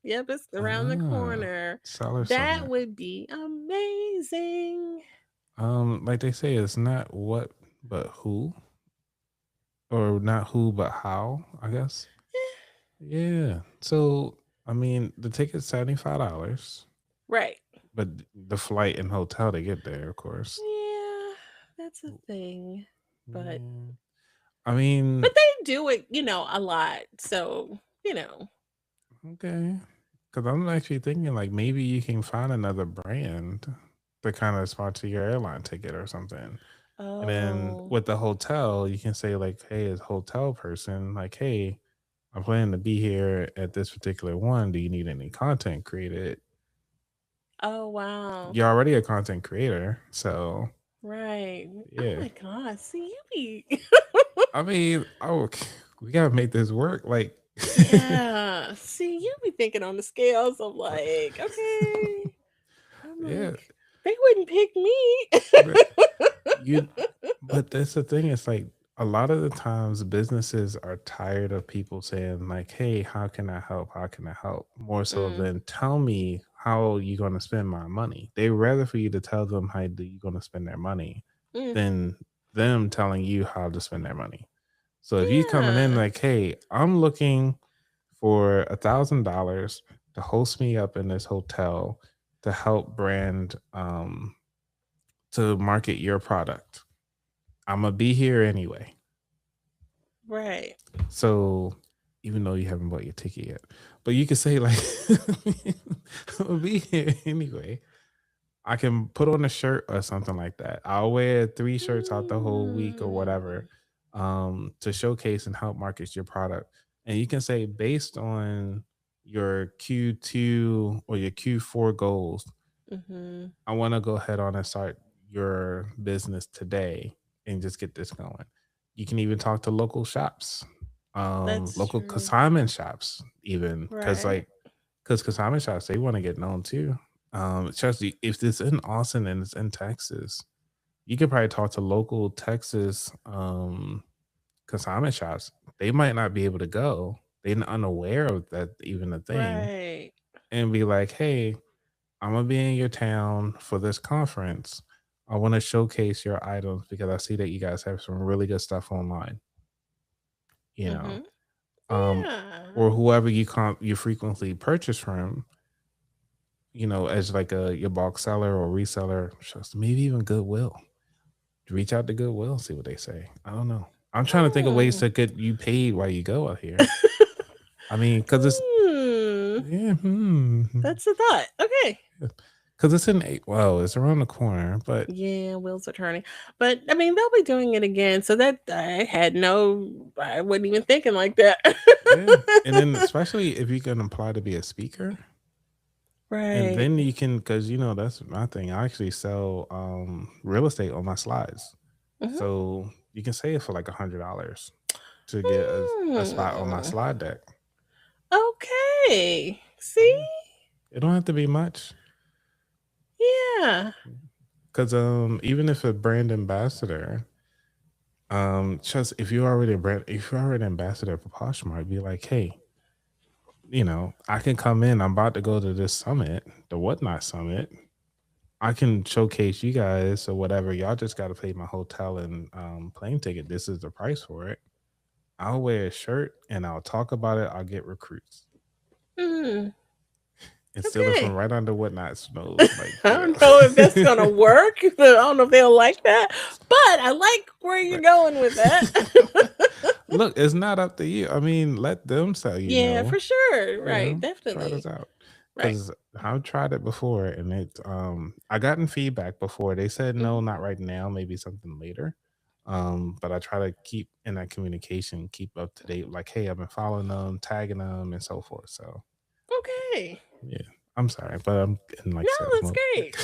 Yep, it's around the Ah, corner. Seller That Summit. would be amazing. Like they say, it's not what but who, or not who but how, I guess. Yeah. So I mean, the ticket's $75, Right. but the flight and hotel to get there, of course. Yeah, that's a thing. But Yeah. I mean, they do it, a lot. So, okay. Because I'm actually thinking like maybe you can find another brand to kind of sponsor your airline ticket or something. And then oh, with the hotel, you can say like, "Hey, as hotel person, like, hey, I'm planning to be here at this particular one. Do you need any content created?" oh wow. You're already a content creator, so Right. Oh yeah. my god. See you be I mean, oh, we gotta make this work. Like, Yeah. See, you be thinking on the scales of like, okay. I'm yeah, like, they wouldn't pick me. but you. But that's the thing. It's like a lot of the times businesses are tired of people saying like, "Hey, how can I help? How can I help?" More so Mm, than tell me how you gonna spend my money. They rather for you to tell them how you gonna spend their money mm, than them telling you how to spend their money. So if you coming in yeah. like, "Hey, I'm looking for $1,000 to host me up in this hotel to help brand to market your product. I'm gonna be here anyway." Right. So even though you haven't bought your ticket yet, but you can say like, "I'm gonna be here anyway." I can put on a shirt or something like that. I'll wear 3 shirts out the whole week or whatever, Mm, to showcase and help market your product. And you can say based on your Q2 or your Q4 goals, mm-hmm. I want to go ahead on and start your business today. and just get this going. You can even talk to local shops, That's local true. consignment shops, even because Right. consignment shops, they want to get known too. Especially if it's in Austin and it's in Texas, you could probably talk to local Texas consignment shops. They might not be able to go. They're unaware of that even a thing, Right. and be like, "Hey, I'm gonna be in your town for this conference. I want to showcase your items because I see that you guys have some really good stuff online." You know, Mhm. um, Yeah. or whoever you frequently purchase from, as like a your bulk seller or reseller, just maybe even Goodwill. Reach out to Goodwill, see what they say. I don't know. I'm trying to think of ways Hmm. to get you paid while you go out here. I mean, because it's Hmm. yeah, That's a thought. Okay. because it's in eight. Well, it's around the corner, but Yeah, wheels are turning. But I mean, they'll be doing it again. So that I wasn't even thinking like that. yeah, and then especially if you can apply to be a speaker, and Right. then you can, because that's my thing. I actually sell real estate on my slides, Mhm. so you can save for like $100 to get a spot on my Hmm. slide deck. Okay. See? Yeah, it don't have to be much. Yeah. Because even if a brand ambassador, just if you're already ambassador for Poshmark, be like, hey, I can come in. I'm about to go to this summit, the Whatnot Summit. I can showcase you guys or whatever. Y'all just got to pay my hotel and plane ticket. This is the price for it. I'll wear a shirt and I'll talk about it. I'll get recruits Hmm. and steal it from Okay. right under Whatnot's nose. Like, I don't know if that's gonna work. I don't know if they'll like that, but I like where you're right. going with that. Look, it's not up to you. I mean, let them tell you Yeah, no. for sure. Right, Try definitely. this out. Right. Because I've tried it before and I gotten feedback before. They said no, Mhm. not right now, maybe something later. But I try to keep in that communication, keep up to date, like, hey, I've been following them, tagging them, and so forth. So Okay. yeah. I'm sorry, but I'm in like No, sales that's mode. great.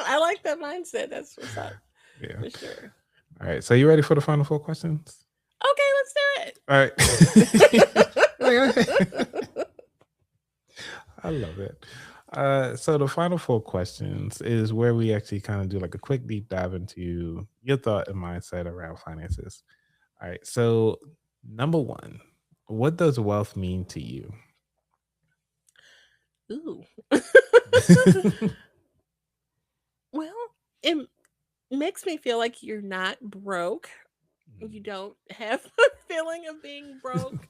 I like that mindset. That's what's up Yeah. for sure. All right. So you ready for the final four questions? Okay, let's do All right. it. I love it. So the final four questions is where we actually kind of do like a quick deep dive into your thought and mindset around finances. All right. So number one, what does wealth mean to you? Ooh. Well, it makes me feel like you're not broke. You don't have a feeling of being broke,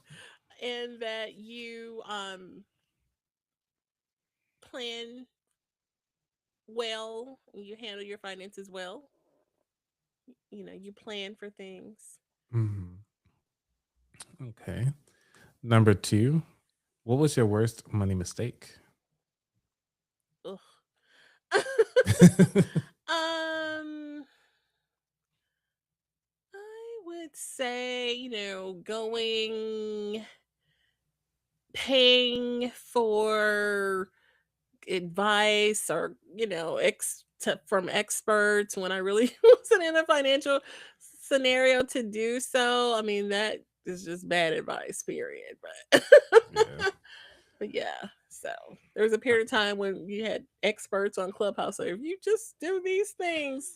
and that you plan well, you handle your finances well. You plan for things. Mhm. Okay. Number two, what was your worst money mistake? Ugh. um I would say, paying for advice, or from experts when I really wasn't in a financial scenario to do so. I mean, that is just bad advice, period. But Yeah. but yeah. So there was a period of time when you had experts on Clubhouse. So if you just do these things,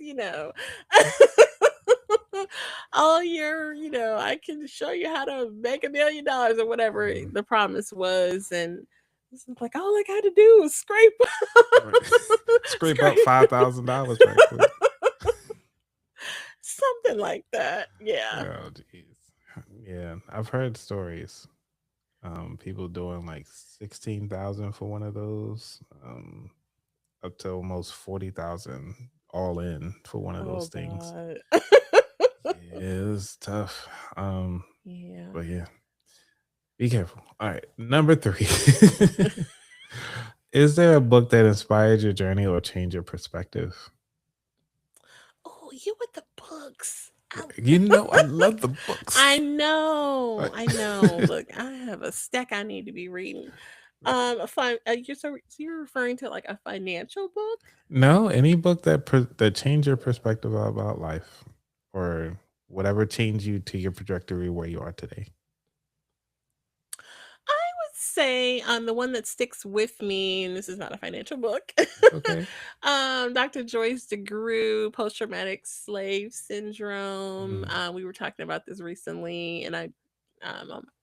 all your, I can show you how to make $1 million or whatever Mhm. the promise was. And it's like all I got to do is scrape, Right. Scrape up scrape, $5,000 right quick. something like that. Yeah. Oh, jeez. Yeah, I've heard stories. People doing like 16,000 for one of those, up to almost 40,000 all in for one of those Oh things. God. Yeah, it's tough. Yeah. But yeah, be careful. All right, number three. Is there a book that inspired your journey or changed your perspective? Oh, you with the books. I love the I books. know. Right. I know. Look, I have a stack I need to be reading. Fine. You're referring to like a financial book? No, any book that changed your perspective about life or whatever changed you to your trajectory where you are today? I would say the one that sticks with me, and this is not a financial book. It's okay. Dr. Joyce DeGruy, post traumatic slave syndrome. Mm. We were talking about this recently, and on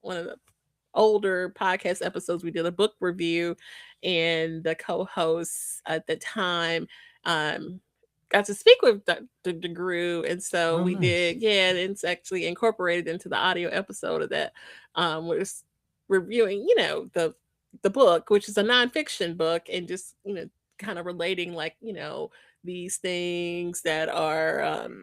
one of the older podcast episodes, we did a book review, and the co-hosts at the time um got to speak with Dr. DeGruy, and so Oh, we nice. did, yeah, and it's actually incorporated into the audio episode of that. Was reviewing, the book, which is a nonfiction book, and just kind of relating, like, these things that are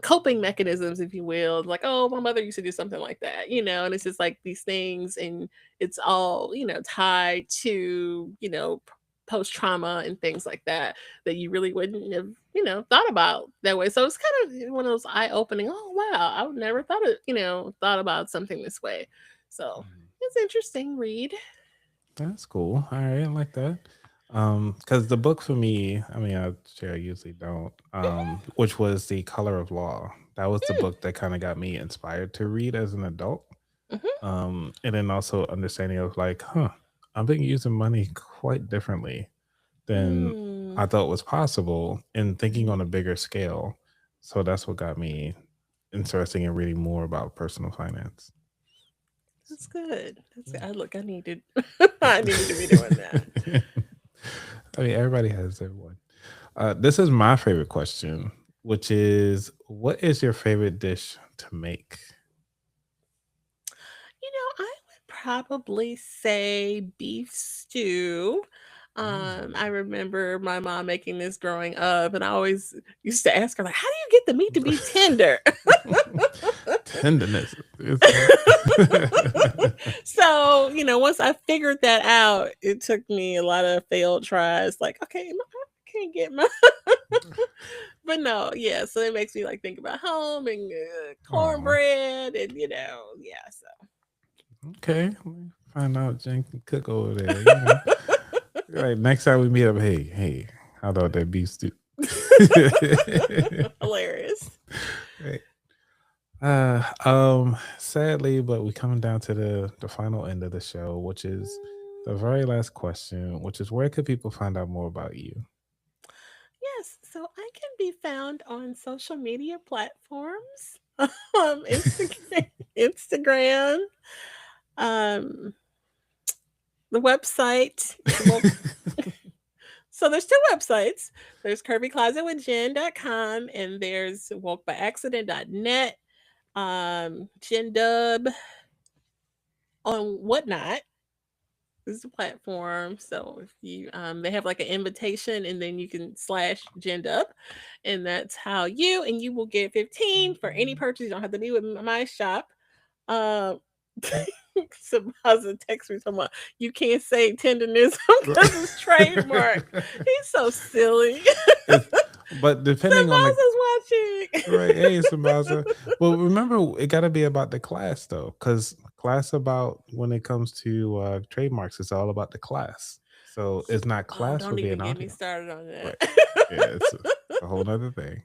coping mechanisms, if you will. Like, oh, my mother used to do something like that, and it's just like these things, and it's all tied to post trauma and things like that that you really wouldn't have thought about that way. So it's kind of one of those eye opening. Oh wow, I would never thought about something this way. So Mhm. it's interesting read. That's cool. All right, I like that. Because the book for me, I mean, I share I usually don't. Which was The Color of Law. That was the Mm, book that kind of got me inspired to read as an adult. mhm, And then also understanding of like, huh, I've been using money quite differently than mm, I thought was possible, and thinking mhm. on a bigger scale. So that's what got me interested in reading more about personal finance. So, That's good. That's good. yeah. I needed I needed to be doing that. I mean, everybody has their one. This is my favorite question, which is, what is your favorite dish to make? I would probably say beef stew. I Mm. remember my mom making this growing up, and I always used to ask her, like, "How do you get the meat to be tender?" Tenderness. So, once I figured that out, it took me a lot of failed tries. Like, okay, I can't get my but no, yeah. So it makes me like think about home and Aw, cornbread, and yeah. So okay. Let me find out Jen can cook over there. You know, like next time we meet up, hey, how about that beef stew? hilarious. Right. Sadly, but we're coming down to the final end of the show, which is the Mm, very last question, which is, where could people find out more about you? yes, so I can be found on social media platforms, Instagram, Instagram, um, the website. It's woke. So there's two websites. There's curvyclosetwithjen.com, and there's wokebyaccident.net. JenDub on Whatnot is the platform. So if you they have like an invitation, and then you can slash JenDub, and that's how you will get 15 for any purchase. You don't have to be with my shop. Um Sabaza text me talking about you can't say tenderness because it's trademark. He's so silly. It's, but depending on the Sabaza's watching. right, hey, Samasa. Well, remember, it got to be about the class though, because class about when it comes to trademarks, it's all about the class. So it's not Oh, class for don't even being get me audio, started on that. right? Yeah, it's a whole nother thing.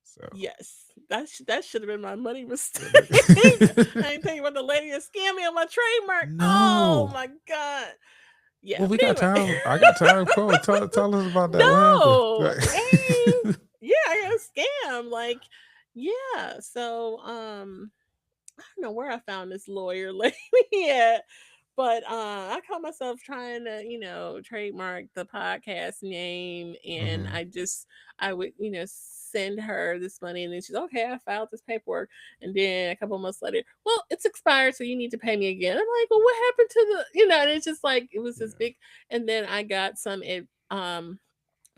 So Yes, that should have been my money mistake. I ain't telling you about the lady that scammed me on my trademark. Oh no. my god. Yeah, Well, we but got anyway. time. I got time. Cool. Tell us about that. What happened? No, dang. Yeah, I got scammed. Like, yeah. So, I don't know where I found this lawyer lady at, but I caught myself trying to, trademark the podcast name, and Hmm. I would, send her this money, and then she's okay. I filed this paperwork, and then a couple months later, well, it's expired, so you need to pay me again. I'm like, well, what happened to and it's just like it was this Yeah. big, and then I got some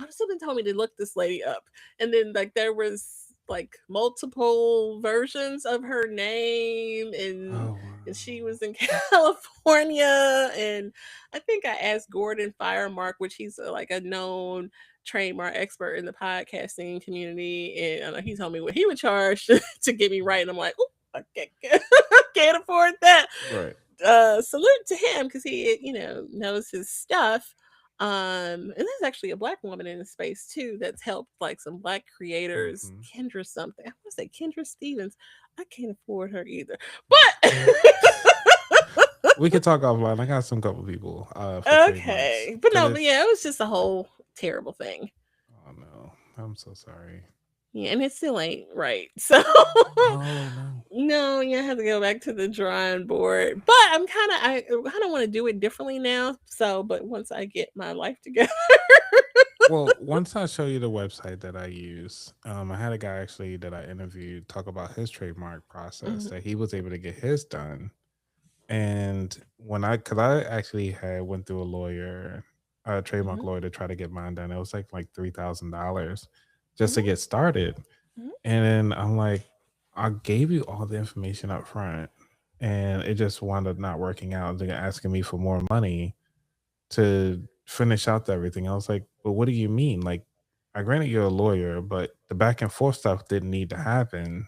something told me to look this lady up, and then like there was like multiple versions of her name, and Oh she wow. was in California, and I think I asked Gordon Firemark, which he's like a known trademark expert in the podcasting community, and he told me what he would charge to get me right, and I'm like, oh, I can't afford that. Right. Salute to him because he knows his stuff. And there's actually a black woman in the space too that's helped like some black creators, Hmm. Kendra something. I want to say Kendra Stevens. I can't afford her either. But We could talk offline. I got some couple people for trademarks okay. But because no, but it's. yeah, it was just a whole terrible thing. Oh no, I'm so sorry. Yeah, and it still ain't right. So Oh no. no, yeah, I have to go back to the drawing board. But I kind of want to do it differently now. So, but once I get my life together. Well, once I show you the website that I use, I had a guy actually that I interviewed talk about his trademark process Mhm, that he was able to get his done. And because I actually had went through a lawyer, a trademark mhm, lawyer to try to get mine done. It was like $3,000 just to mhm, get started. mhm. And then I'm like, I gave you all the information up front, and it just wound up not working out. They're asking me for more money to finish out everything. I was like, but what do you mean? Like, I granted you're a lawyer, but the back and forth stuff didn't need to happen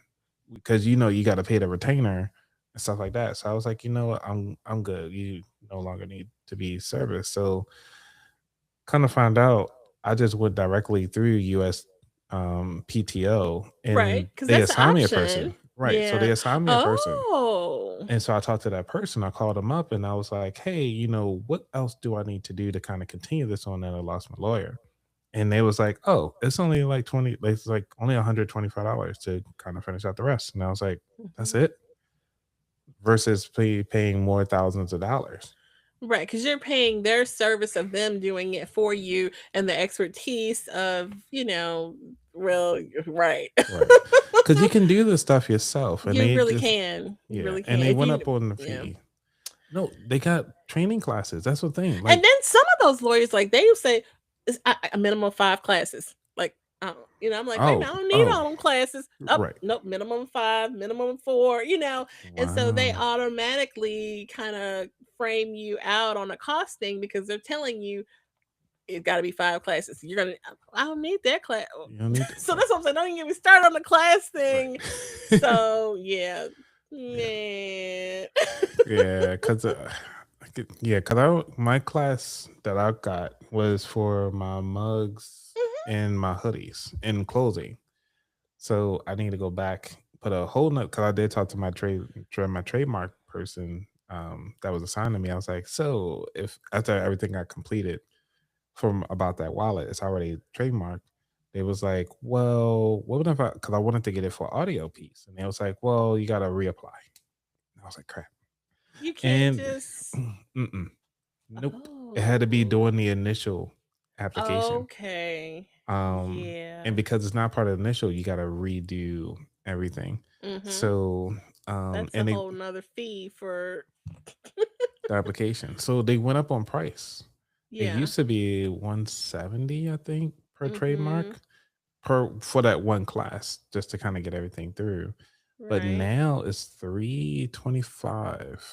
because you got to pay the retainer and stuff like that. So I was like, you know what, I'm good. You no longer need to be serviced. So kind of find out, I just went directly through US PTO, Right, and because they that's the assigned me a option. person. Right. So they Yeah. assigned me a person. Oh. And so I talked to that person. I called him up and I was like, hey, what else do I need to do to kind of continue this on that I lost my lawyer? And they was like, oh, it's only like 20, it's like only $125 to kind of finish out the rest. And I was like, that's Mhm. it versus paying more thousands of dollars. Right, because you're paying their service of them doing it for you and the expertise of, well, right. Right. Because you can do this stuff yourself. And You they really just, can. You yeah. really And can. they If went you, up on the yeah. fee. No, they got training classes. That's the thing. And Like, then some of those lawyers, like they say, it's a minimum of 5 classes. Like, I'm like, wait a oh, minute, I don't need oh, all them classes. Up, right. nope, minimum 5, minimum 4. And so they Wow. automatically kind of frame you out on a costing because they're telling you it's got to be 5 classes. You're gonna, I don't need that class. You don't need to. So that's what I'm saying. Don't even get me started on the class thing. Right. So yeah, Yeah. man. Yeah, cause yeah, cause my class that I got was for my mugs and my hoodies and clothing. So I need to go back, put a whole note because I did talk to my trademark person that was assigned to me. I was like, so if after everything got completed from about that wallet, it's already trademarked. They was like, well, what if because I wanted to get it for audio piece, and they was like, well, you got to reapply. I was like, crap. You can't And just. mm-mm, nope. It had to be doing Oh. the initial application. Okay. Um, Yeah. and because it's not part of the initial, you gotta redo everything. Mhm. So That's a and they whole nother fee for. the application. So they went up on price. It Yeah. used to be 170, I think, per Mhm. trademark per for that one class, just to kind of get everything through. But Right. now it's 325.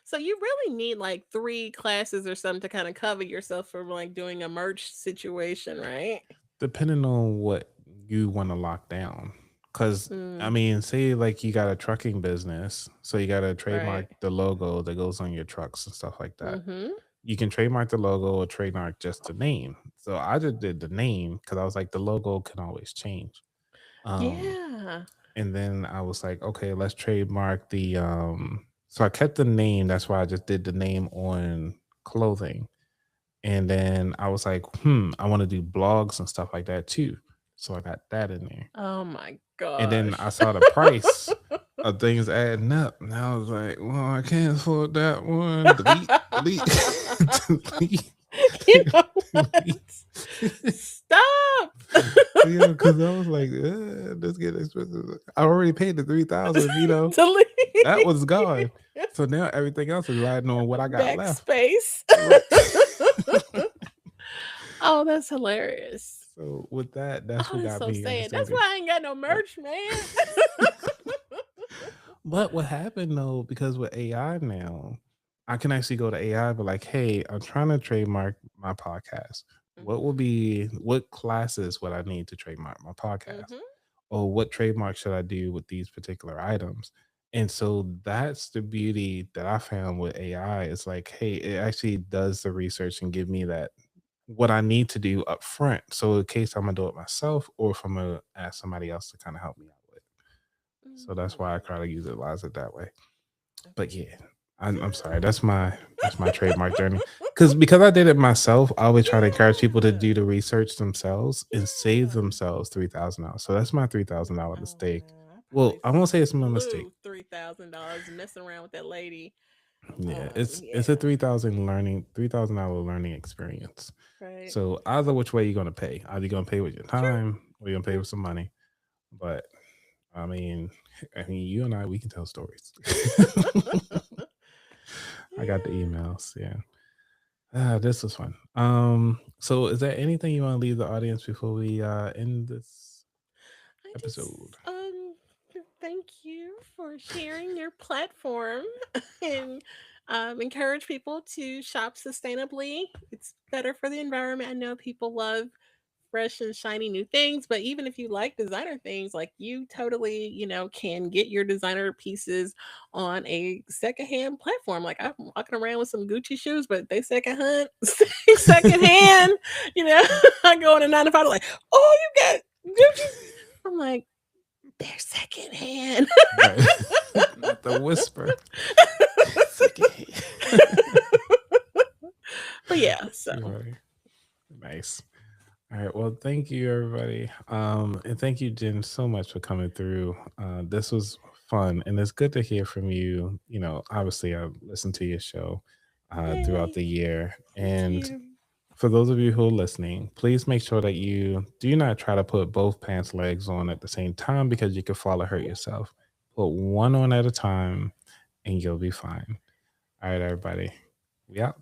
So you really need like 3 classes or something to kind of cover yourself for like doing a merch situation, right? Depending on what you want to lock down. Cause I Mm, mean, say like you got a trucking business, so you got to right. trademark the logo that goes on your trucks and stuff like that. Mhm. You can trademark the logo or trademark just the name. So I just did the name because I was like, the logo can always change. Um, Yeah. and then I was like, okay, let's trademark the so I kept the name. That's why I just did the name on clothing. And then I was like, I want to do blogs and stuff like that too. So I got that in there. Oh my And then I gosh. saw the price of things adding up. And I was like, well, I can't afford that one. Delete, delete, delete, You know what? delete. Stop. Yeah, because I was like, this get expensive. I already paid the 3,000, that Delete. was gone. So now everything else is riding on what I got left. Backspace. Right. Oh, that's hilarious. So with that, that's Oh, what that's got so me sad. That's understanding. why I ain't got no Right. merch, man. But what happened though, because with AI now, I can actually go to AI, but like, hey, I'm trying to trademark my podcast. Mhm. What classes would I need to trademark my podcast? Mhm. Or what trademark should I do with these particular items? And so that's the beauty that I found with AI. It's like, hey, it actually does the research and give me that. what I need to do up front. So in case I'm gonna do it myself or if I'm gonna ask somebody else to kind of help me out with. So that's why I Mm, try to utilize it that way. But okay. yeah, I'm sorry. That's my trademark journey. Because I did it myself, I always try to encourage people to Yeah. do the research themselves and save Yeah. themselves $3,000. So that's my $3,000 Oh mistake. wow. I Well, probably I won't say it's my mistake. blew $3,000 messing around with that lady. Yeah, it's a Yeah. 3,000 dollar learning experience. Right. So either which way you're gonna pay, either you're gonna pay with your True. time or you're gonna pay True. with some money. But I mean, you and I, we can tell stories. I got the Yeah. emails. Yeah. This was fun. So is there anything you want to leave the audience before we end this I episode? just thank you for sharing your platform and encourage people to shop sustainably. It's better for the environment. I know people love fresh and shiny new things, but even if you like designer things, like you totally, can get your designer pieces on a secondhand platform. Like I'm walking around with some Gucci shoes, but they secondhand, secondhand. You know, I go in a 9 to 5, like, oh, you got Gucci. I'm like, they're secondhand. Right. The whisper. Secondhand. But yeah, so Too funny. Nice. All right. Well, thank you, everybody. And thank you, Jen, so much for coming through. This was fun, and it's good to hear from you. Obviously, I listened to your show throughout yay. the year, Thank and you. for those of you who are listening, please make sure that you do not try to put both pants legs on at the same time because you could fall or hurt yourself. Put one on at a time, and you'll be fine. All right, everybody. We out.